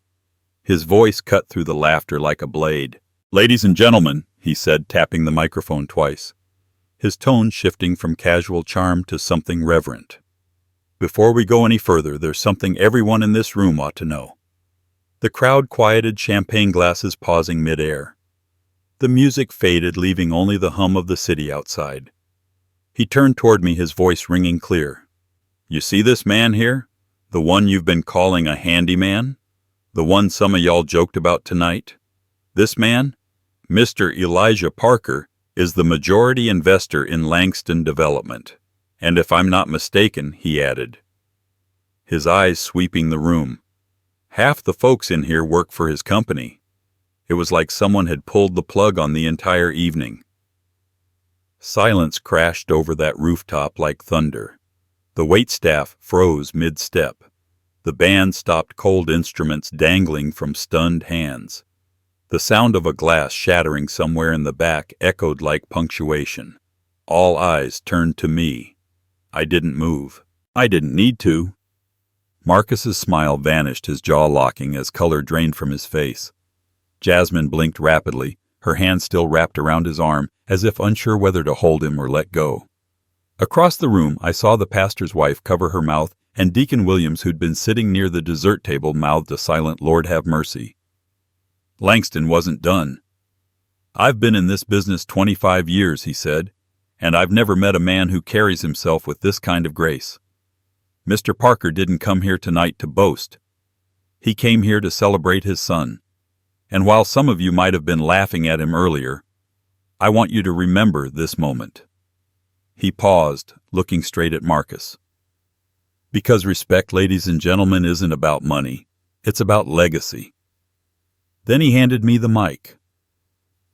His voice cut through the laughter like a blade. Ladies and gentlemen, he said, tapping the microphone twice, his tone shifting from casual charm to something reverent. Before we go any further, there's something everyone in this room ought to know. The crowd quieted, champagne glasses pausing mid-air. The music faded, leaving only the hum of the city outside. He turned toward me, his voice ringing clear. You see this man here? The one you've been calling a handyman? The one some of y'all joked about tonight? This man, Mr. Elijah Parker, is the majority investor in Langston Development. And if I'm not mistaken, he added, his eyes sweeping the room, half the folks in here work for his company. It was like someone had pulled the plug on the entire evening. Silence crashed over that rooftop like thunder. The waitstaff froze mid-step. The band stopped, cold instruments dangling from stunned hands. The sound of a glass shattering somewhere in the back echoed like punctuation. All eyes turned to me. I didn't move. I didn't need to. Marcus's smile vanished, his jaw locking as color drained from his face. Jasmine blinked rapidly, her hand still wrapped around his arm, as if unsure whether to hold him or let go. Across the room, I saw the pastor's wife cover her mouth, and Deacon Williams, who'd been sitting near the dessert table, mouthed a silent "Lord have mercy." Langston wasn't done. I've been in this business 25 years, he said, and I've never met a man who carries himself with this kind of grace. Mr. Parker didn't come here tonight to boast. He came here to celebrate his son. And while some of you might have been laughing at him earlier, I want you to remember this moment. He paused, looking straight at Marcus. Because respect, ladies and gentlemen, isn't about money. It's about legacy. Then he handed me the mic.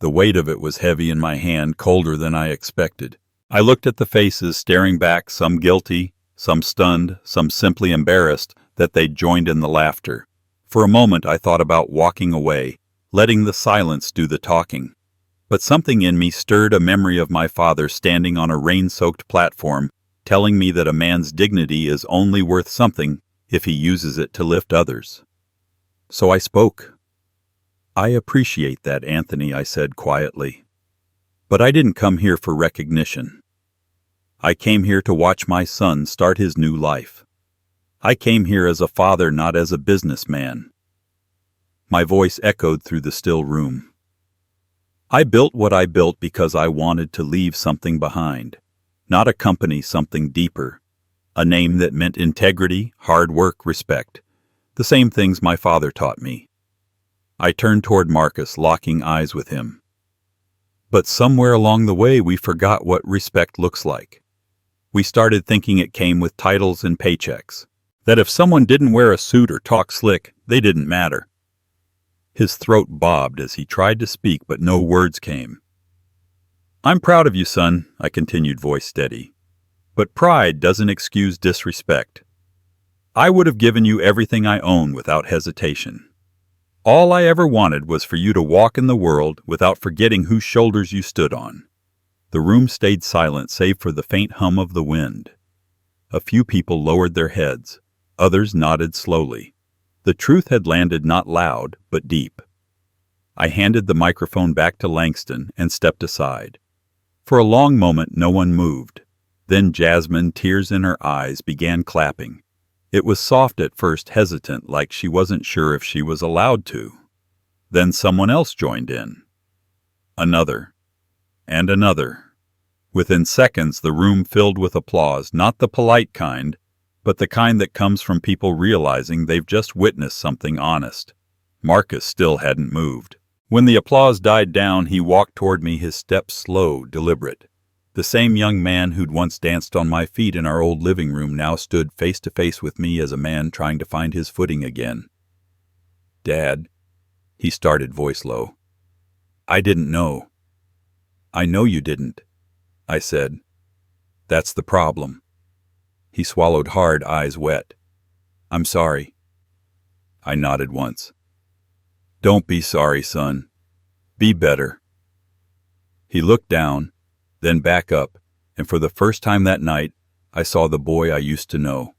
The weight of it was heavy in my hand, colder than I expected. I looked at the faces staring back, some guilty, some stunned, some simply embarrassed that they'd joined in the laughter. For a moment I thought about walking away, letting the silence do the talking. But something in me stirred a memory of my father standing on a rain-soaked platform, telling me that a man's dignity is only worth something if he uses it to lift others. So I spoke. "I appreciate that, Anthony," I said quietly. "But I didn't come here for recognition. I came here to watch my son start his new life. I came here as a father, not as a businessman." My voice echoed through the still room. I built what I built because I wanted to leave something behind. Not a company, something deeper. A name that meant integrity, hard work, respect. The same things my father taught me. I turned toward Marcus, locking eyes with him. But somewhere along the way we forgot what respect looks like. We started thinking it came with titles and paychecks. That if someone didn't wear a suit or talk slick, they didn't matter. His throat bobbed as he tried to speak, but no words came. "I'm proud of you, son," I continued, voice steady. "But pride doesn't excuse disrespect. I would have given you everything I own without hesitation. All I ever wanted was for you to walk in the world without forgetting whose shoulders you stood on." The room stayed silent save for the faint hum of the wind. A few people lowered their heads. Others nodded slowly. The truth had landed not loud, but deep. I handed the microphone back to Langston and stepped aside. For a long moment no one moved. Then Jasmine, tears in her eyes, began clapping. It was soft at first, hesitant, like she wasn't sure if she was allowed to. Then someone else joined in. Another. And another. Within seconds the room filled with applause, not the polite kind, but the kind that comes from people realizing they've just witnessed something honest. Marcus still hadn't moved. When the applause died down, he walked toward me, his steps slow, deliberate. The same young man who'd once danced on my feet in our old living room now stood face to face with me as a man trying to find his footing again. "Dad," he started, voice low. "I didn't know." "I know you didn't," I said. "That's the problem." He swallowed hard, eyes wet. "I'm sorry." I nodded once. "Don't be sorry, son. Be better." He looked down, then back up, and for the first time that night, I saw the boy I used to know.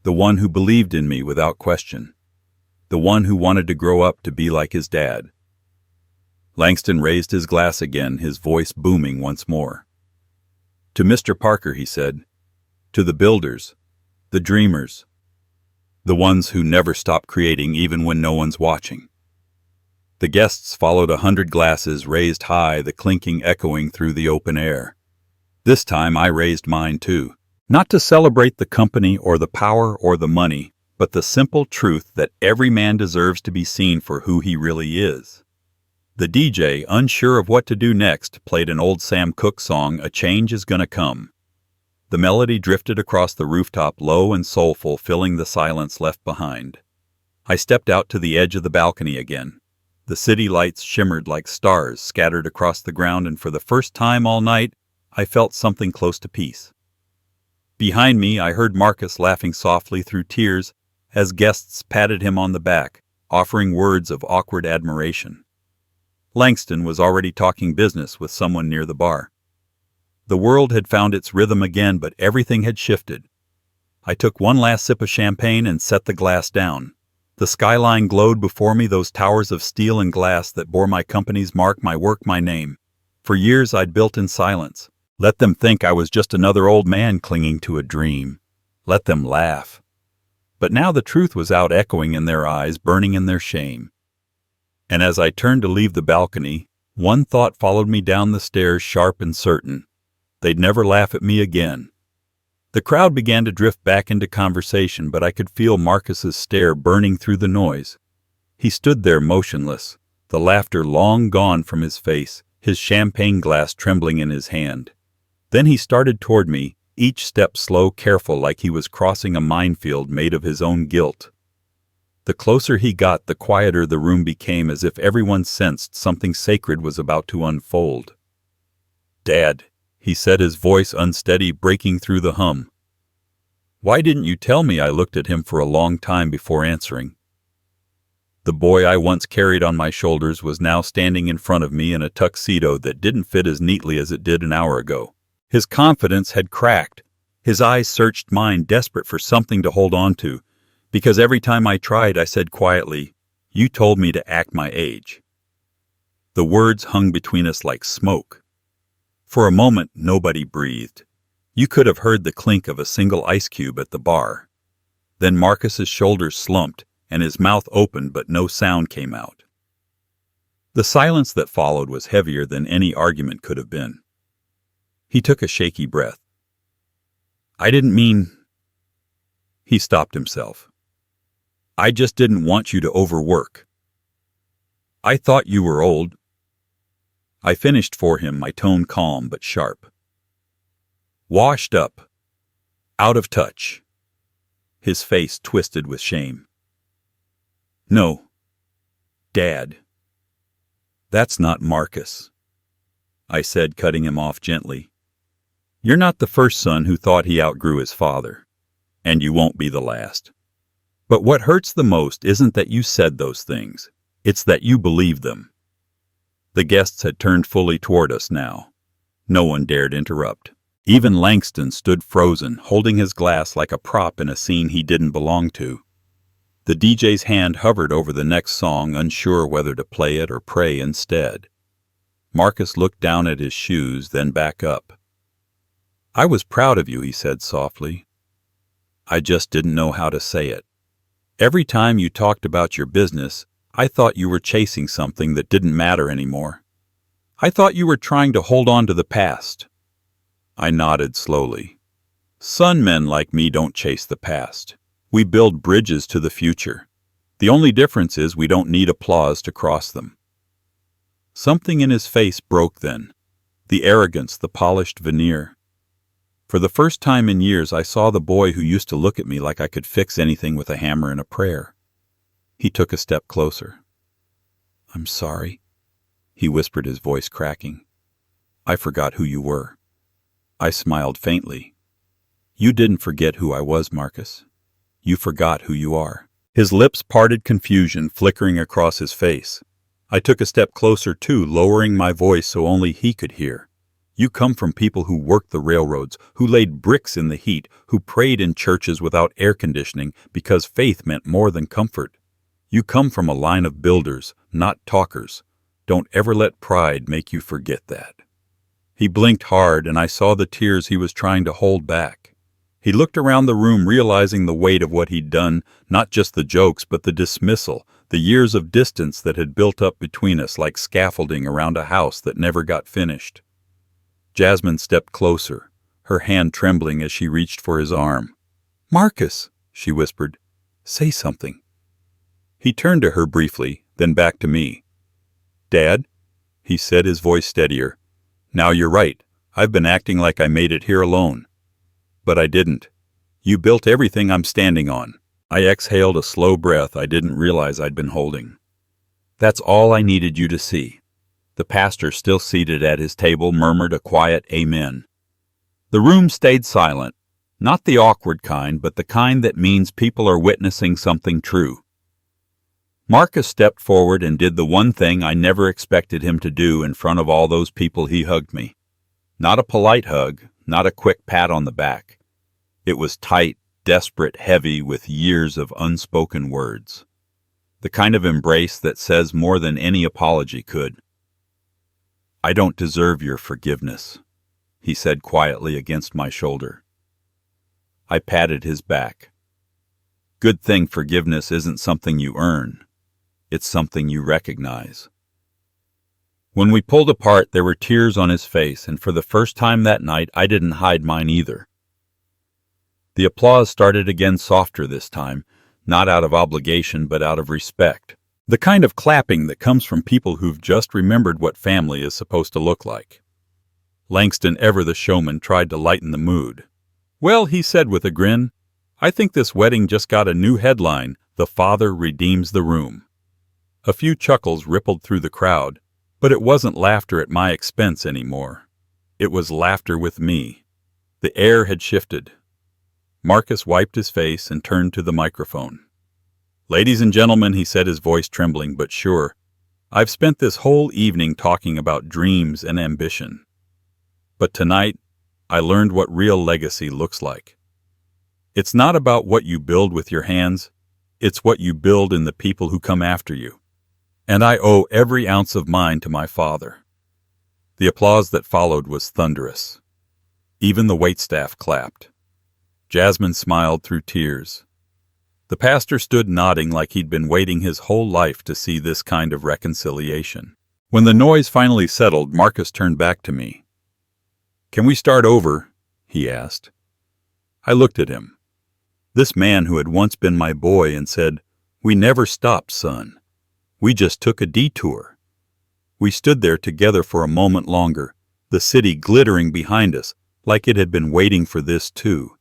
The one who believed in me without question. The one who wanted to grow up to be like his dad. Langston raised his glass again, his voice booming once more. "To Mr. Parker," he said. "To the builders, the dreamers, the ones who never stop creating even when no one's watching." The guests followed 100 glasses raised high, the clinking echoing through the open air. This time I raised mine too, not to celebrate the company or the power or the money, but the simple truth that every man deserves to be seen for who he really is. The DJ, unsure of what to do next, played an old Sam Cooke song, "A Change Is Gonna Come." The melody drifted across the rooftop, low and soulful, filling the silence left behind. I stepped out to the edge of the balcony again. The city lights shimmered like stars scattered across the ground, and for the first time all night, I felt something close to peace. Behind me, I heard Marcus laughing softly through tears as guests patted him on the back, offering words of awkward admiration. Langston was already talking business with someone near the bar. The world had found its rhythm again, but everything had shifted. I took one last sip of champagne and set the glass down. The skyline glowed before me, those towers of steel and glass that bore my company's mark, my work, my name. For years I'd built in silence. Let them think I was just another old man clinging to a dream. Let them laugh. But now the truth was out, echoing in their eyes, burning in their shame. And as I turned to leave the balcony, one thought followed me down the stairs, sharp and certain. They'd never laugh at me again. The crowd began to drift back into conversation, but I could feel Marcus's stare burning through the noise. He stood there motionless, the laughter long gone from his face, his champagne glass trembling in his hand. Then he started toward me, each step slow, careful, like he was crossing a minefield made of his own guilt. The closer he got, the quieter the room became, as if everyone sensed something sacred was about to unfold. "Dad," he said, his voice unsteady, breaking through the hum. "Why didn't you tell me?" I looked at him for a long time before answering. The boy I once carried on my shoulders was now standing in front of me in a tuxedo that didn't fit as neatly as it did an hour ago. His confidence had cracked. His eyes searched mine, desperate for something to hold on to, because every time I tried, I said quietly, "You told me to act my age." The words hung between us like smoke. For a moment, nobody breathed. You could have heard the clink of a single ice cube at the bar. Then Marcus's shoulders slumped, and his mouth opened, but no sound came out. The silence that followed was heavier than any argument could have been. He took a shaky breath. "I didn't mean—" He stopped himself. "I just didn't want you to overwork. I thought you were old." I finished for him, my tone calm but sharp. "Washed up. Out of touch." His face twisted with shame. "No, Dad. That's not Marcus," I said, cutting him off gently. "You're not the first son who thought he outgrew his father, and you won't be the last. But what hurts the most isn't that you said those things. It's that you believed them." The guests had turned fully toward us now. No one dared interrupt. Even Langston stood frozen, holding his glass like a prop in a scene he didn't belong to. The DJ's hand hovered over the next song, unsure whether to play it or pray instead. Marcus looked down at his shoes, then back up. "I was proud of you," he said softly. "I just didn't know how to say it. Every time you talked about your business, I thought you were chasing something that didn't matter anymore. I thought you were trying to hold on to the past." I nodded slowly. "Son, men like me don't chase the past. We build bridges to the future. The only difference is we don't need applause to cross them." Something in his face broke then. The arrogance, the polished veneer. For the first time in years, I saw the boy who used to look at me like I could fix anything with a hammer and a prayer. He took a step closer. "I'm sorry," he whispered, his voice cracking. "I forgot who you were." I smiled faintly. "You didn't forget who I was, Marcus. You forgot who you are." His lips parted, confusion flickering across his face. I took a step closer too, lowering my voice so only he could hear. "You come from people who worked the railroads, who laid bricks in the heat, who prayed in churches without air conditioning because faith meant more than comfort. You come from a line of builders, not talkers. Don't ever let pride make you forget that." He blinked hard, and I saw the tears he was trying to hold back. He looked around the room, realizing the weight of what he'd done, not just the jokes, but the dismissal, the years of distance that had built up between us like scaffolding around a house that never got finished. Jasmine stepped closer, her hand trembling as she reached for his arm. "Marcus," she whispered, "say something." He turned to her briefly, then back to me. "Dad," he said, his voice steadier. "Now you're right. I've been acting like I made it here alone. But I didn't. You built everything I'm standing on." I exhaled a slow breath I didn't realize I'd been holding. "That's all I needed you to see." The pastor, still seated at his table, murmured a quiet amen. The room stayed silent, not the awkward kind, but the kind that means people are witnessing something true. Marcus stepped forward and did the one thing I never expected him to do in front of all those people. He hugged me. Not a polite hug, not a quick pat on the back. It was tight, desperate, heavy, with years of unspoken words. The kind of embrace that says more than any apology could. "I don't deserve your forgiveness," he said quietly against my shoulder. I patted his back. "Good thing forgiveness isn't something you earn. It's something you recognize." When we pulled apart, there were tears on his face, and for the first time that night, I didn't hide mine either. The applause started again, softer this time, not out of obligation but out of respect. The kind of clapping that comes from people who've just remembered what family is supposed to look like. Langston, ever the showman, tried to lighten the mood. "Well," he said with a grin, "I think this wedding just got a new headline, 'The Father Redeems the Room.'" A few chuckles rippled through the crowd, but it wasn't laughter at my expense anymore. It was laughter with me. The air had shifted. Marcus wiped his face and turned to the microphone. "Ladies and gentlemen," he said, his voice trembling but sure, "I've spent this whole evening talking about dreams and ambition. But tonight, I learned what real legacy looks like. It's not about what you build with your hands, it's what you build in the people who come after you. And I owe every ounce of mine to my father." The applause that followed was thunderous. Even the waitstaff clapped. Jasmine smiled through tears. The pastor stood nodding like he'd been waiting his whole life to see this kind of reconciliation. When the noise finally settled, Marcus turned back to me. "Can we start over?" he asked. I looked at him. This man who had once been my boy and said, "We never stopped, son. We just took a detour." We stood there together for a moment longer, the city glittering behind us, like it had been waiting for this too.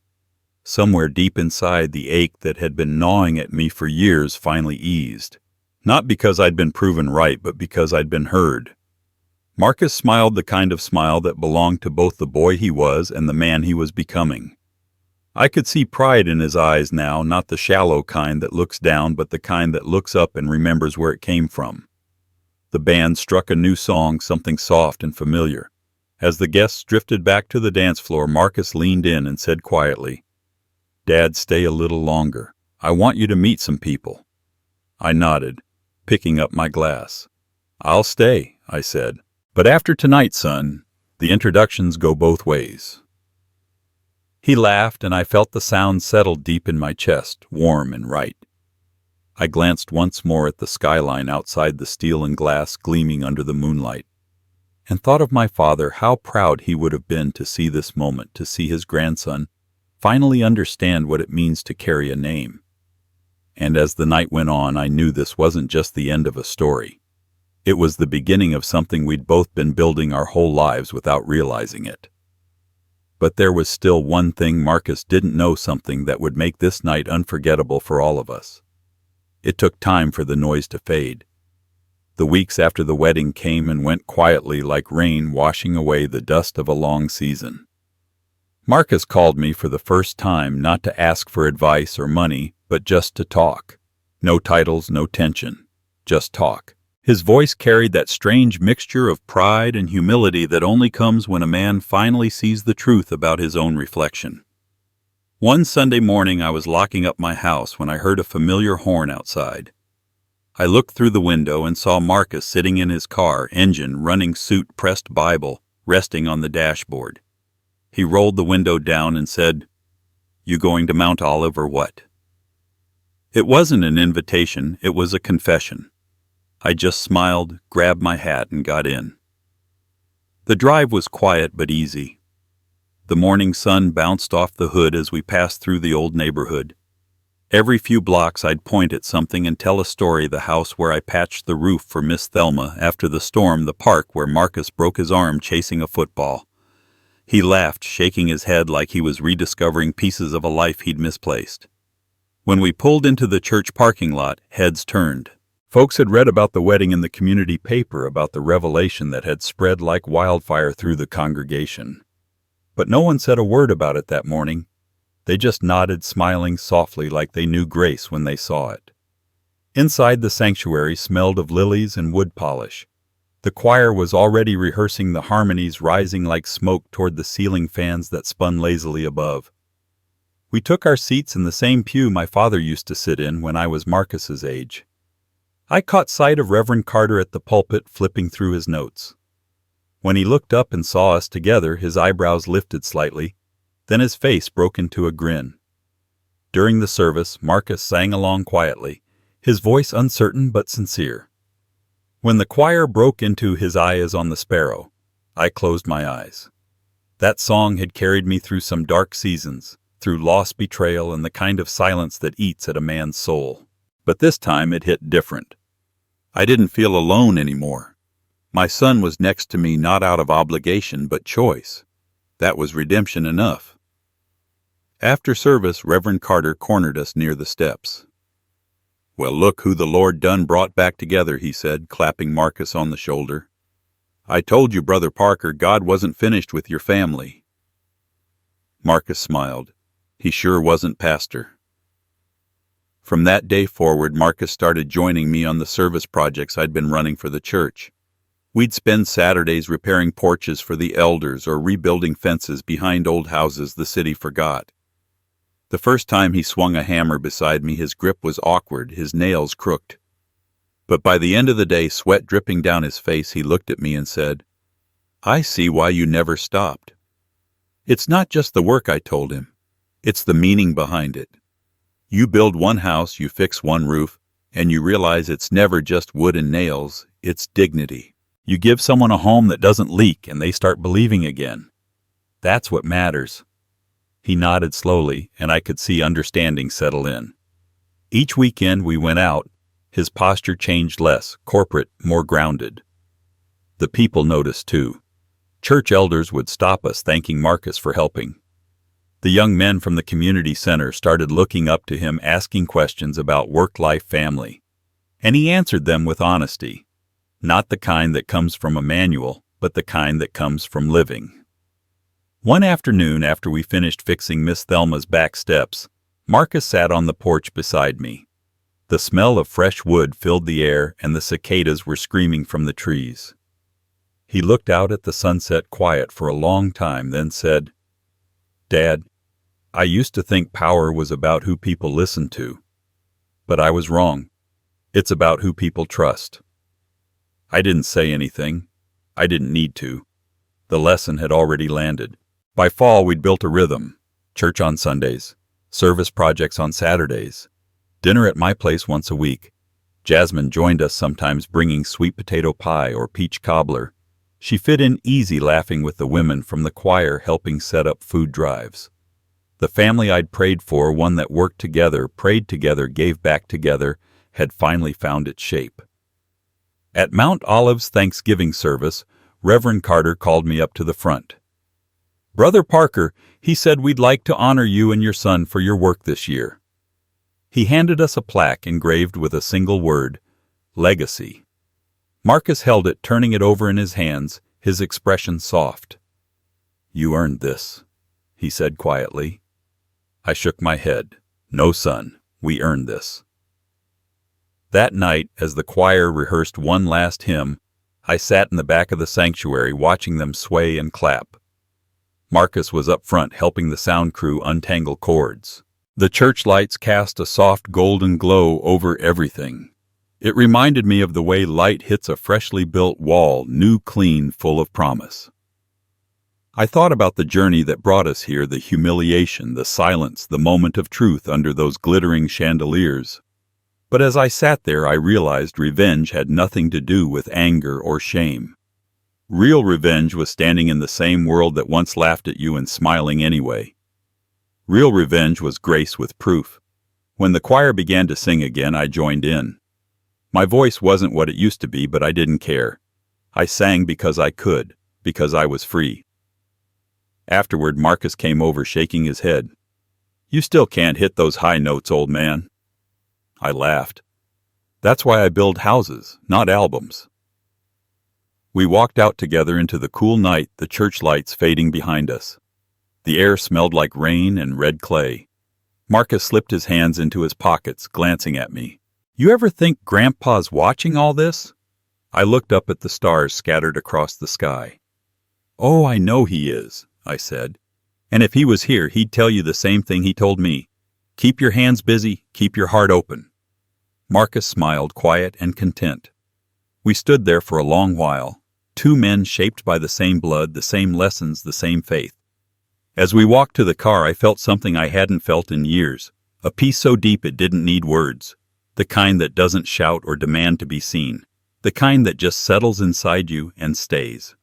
Somewhere deep inside, the ache that had been gnawing at me for years finally eased. Not because I'd been proven right, but because I'd been heard. Marcus smiled the kind of smile that belonged to both the boy he was and the man he was becoming. I could see pride in his eyes now, not the shallow kind that looks down, but the kind that looks up and remembers where it came from. The band struck a new song, something soft and familiar. As the guests drifted back to the dance floor, Marcus leaned in and said quietly, "Dad, stay a little longer. I want you to meet some people." I nodded, picking up my glass. "I'll stay," I said. "But after tonight, son, the introductions go both ways." He laughed, and I felt the sound settle deep in my chest, warm and right. I glanced once more at the skyline outside, the steel and glass gleaming under the moonlight, and thought of my father, how proud he would have been to see this moment, to see his grandson finally understand what it means to carry a name. And as the night went on, I knew this wasn't just the end of a story. It was the beginning of something we'd both been building our whole lives without realizing it. But there was still one thing Marcus didn't know, something that would make this night unforgettable for all of us. It took time for the noise to fade. The weeks after the wedding came and went quietly, like rain washing away the dust of a long season. Marcus called me for the first time, not to ask for advice or money, but just to talk. No titles, no tension. Just talk. His voice carried that strange mixture of pride and humility that only comes when a man finally sees the truth about his own reflection. One Sunday morning I was locking up my house when I heard a familiar horn outside. I looked through the window and saw Marcus sitting in his car, engine running, suit pressed, Bible resting on the dashboard. He rolled the window down and said, "You going to Mount Olive or what?" It wasn't an invitation, it was a confession. I just smiled, grabbed my hat, and got in. The drive was quiet but easy. The morning sun bounced off the hood as we passed through the old neighborhood. Every few blocks I'd point at something and tell a story: the house where I patched the roof for Miss Thelma after the storm, the park where Marcus broke his arm chasing a football. He laughed, shaking his head like he was rediscovering pieces of a life he'd misplaced. When we pulled into the church parking lot, heads turned. Folks had read about the wedding in the community paper, about the revelation that had spread like wildfire through the congregation. But no one said a word about it that morning. They just nodded, smiling softly like they knew grace when they saw it. Inside, the sanctuary smelled of lilies and wood polish. The choir was already rehearsing the harmonies, rising like smoke toward the ceiling fans that spun lazily above. We took our seats in the same pew my father used to sit in when I was Marcus's age. I caught sight of Reverend Carter at the pulpit, flipping through his notes. When he looked up and saw us together, his eyebrows lifted slightly, then his face broke into a grin. During the service, Marcus sang along quietly, his voice uncertain but sincere. When the choir broke into "His Eye is on the Sparrow," I closed my eyes. That song had carried me through some dark seasons, through loss, betrayal, and the kind of silence that eats at a man's soul. But this time it hit different. I didn't feel alone anymore. My son was next to me not out of obligation but choice. That was redemption enough. After service, Reverend Carter cornered us near the steps. "Well, look who the Lord done brought back together," he said, clapping Marcus on the shoulder. "I told you, Brother Parker, God wasn't finished with your family." Marcus smiled. He sure wasn't, Pastor. From that day forward, Marcus started joining me on the service projects I'd been running for the church. We'd spend Saturdays repairing porches for the elders or rebuilding fences behind old houses the city forgot. The first time he swung a hammer beside me, his grip was awkward, his nails crooked. But by the end of the day, sweat dripping down his face, he looked at me and said, "I see why you never stopped." "It's not just the work," I told him. "It's the meaning behind it. You build one house, you fix one roof, and you realize it's never just wood and nails, it's dignity. You give someone a home that doesn't leak and they start believing again. That's what matters." He nodded slowly, and I could see understanding settle in. Each weekend we went out, his posture changed less, corporate, more grounded. The people noticed too. Church elders would stop us thanking Marcus for helping. The young men from the community center started looking up to him, asking questions about work-life, family. And he answered them with honesty. Not the kind that comes from a manual, but the kind that comes from living. One afternoon, after we finished fixing Miss Thelma's back steps, Marcus sat on the porch beside me. The smell of fresh wood filled the air, and the cicadas were screaming from the trees. He looked out at the sunset quiet for a long time, then said, "Dad, I used to think power was about who people listen to. But I was wrong. It's about who people trust." I didn't say anything. I didn't need to. The lesson had already landed. By fall, we'd built a rhythm. Church on Sundays, service projects on Saturdays, dinner at my place once a week. Jasmine joined us sometimes, bringing sweet potato pie or peach cobbler. She fit in easy, laughing with the women from the choir, helping set up food drives. The family I'd prayed for, one that worked together, prayed together, gave back together, had finally found its shape. At Mount Olive's Thanksgiving service, Reverend Carter called me up to the front. "Brother Parker," he said, "we'd like to honor you and your son for your work this year." He handed us a plaque engraved with a single word, legacy. Marcus held it, turning it over in his hands, his expression soft. "You earned this," he said quietly. I shook my head. "No, son, we earned this." That night, as the choir rehearsed one last hymn, I sat in the back of the sanctuary watching them sway and clap. Marcus was up front helping the sound crew untangle cords. The church lights cast a soft golden glow over everything. It reminded me of the way light hits a freshly built wall, new, clean, full of promise. I thought about the journey that brought us here, the humiliation, the silence, the moment of truth under those glittering chandeliers. But as I sat there, I realized revenge had nothing to do with anger or shame. Real revenge was standing in the same world that once laughed at you and smiling anyway. Real revenge was grace with proof. When the choir began to sing again, I joined in. My voice wasn't what it used to be, but I didn't care. I sang because I could, because I was free. Afterward, Marcus came over shaking his head. "You still can't hit those high notes, old man." I laughed. "That's why I build houses, not albums." We walked out together into the cool night, the church lights fading behind us. The air smelled like rain and red clay. Marcus slipped his hands into his pockets, glancing at me. "You ever think Grandpa's watching all this?" I looked up at the stars scattered across the sky. "Oh, I know he is," I said. "And if he was here, he'd tell you the same thing he told me. Keep your hands busy, keep your heart open." Marcus smiled, quiet and content. We stood there for a long while, two men shaped by the same blood, the same lessons, the same faith. As we walked to the car, I felt something I hadn't felt in years, a peace so deep it didn't need words, the kind that doesn't shout or demand to be seen, the kind that just settles inside you and stays.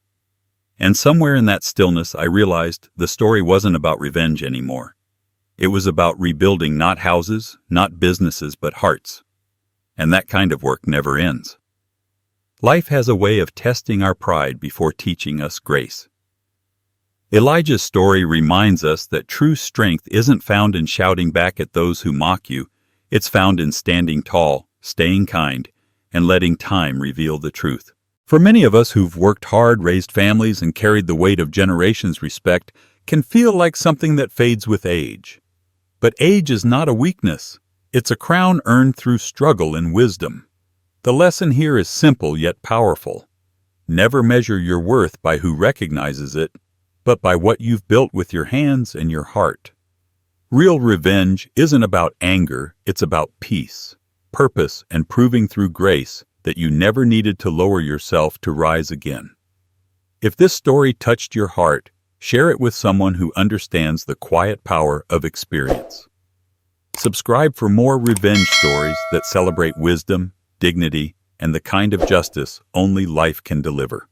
And somewhere in that stillness, I realized the story wasn't about revenge anymore. It was about rebuilding not houses, not businesses, but hearts. And that kind of work never ends. Life has a way of testing our pride before teaching us grace. Elijah's story reminds us that true strength isn't found in shouting back at those who mock you. It's found in standing tall, staying kind, and letting time reveal the truth. For many of us who've worked hard, raised families, and carried the weight of generations' respect, can feel like something that fades with age. But age is not a weakness. It's a crown earned through struggle and wisdom. The lesson here is simple yet powerful. Never measure your worth by who recognizes it, but by what you've built with your hands and your heart. Real revenge isn't about anger, it's about peace, purpose, and proving through grace that you never needed to lower yourself to rise again. If this story touched your heart, share it with someone who understands the quiet power of experience. Subscribe for more revenge stories that celebrate wisdom, dignity, and the kind of justice only life can deliver.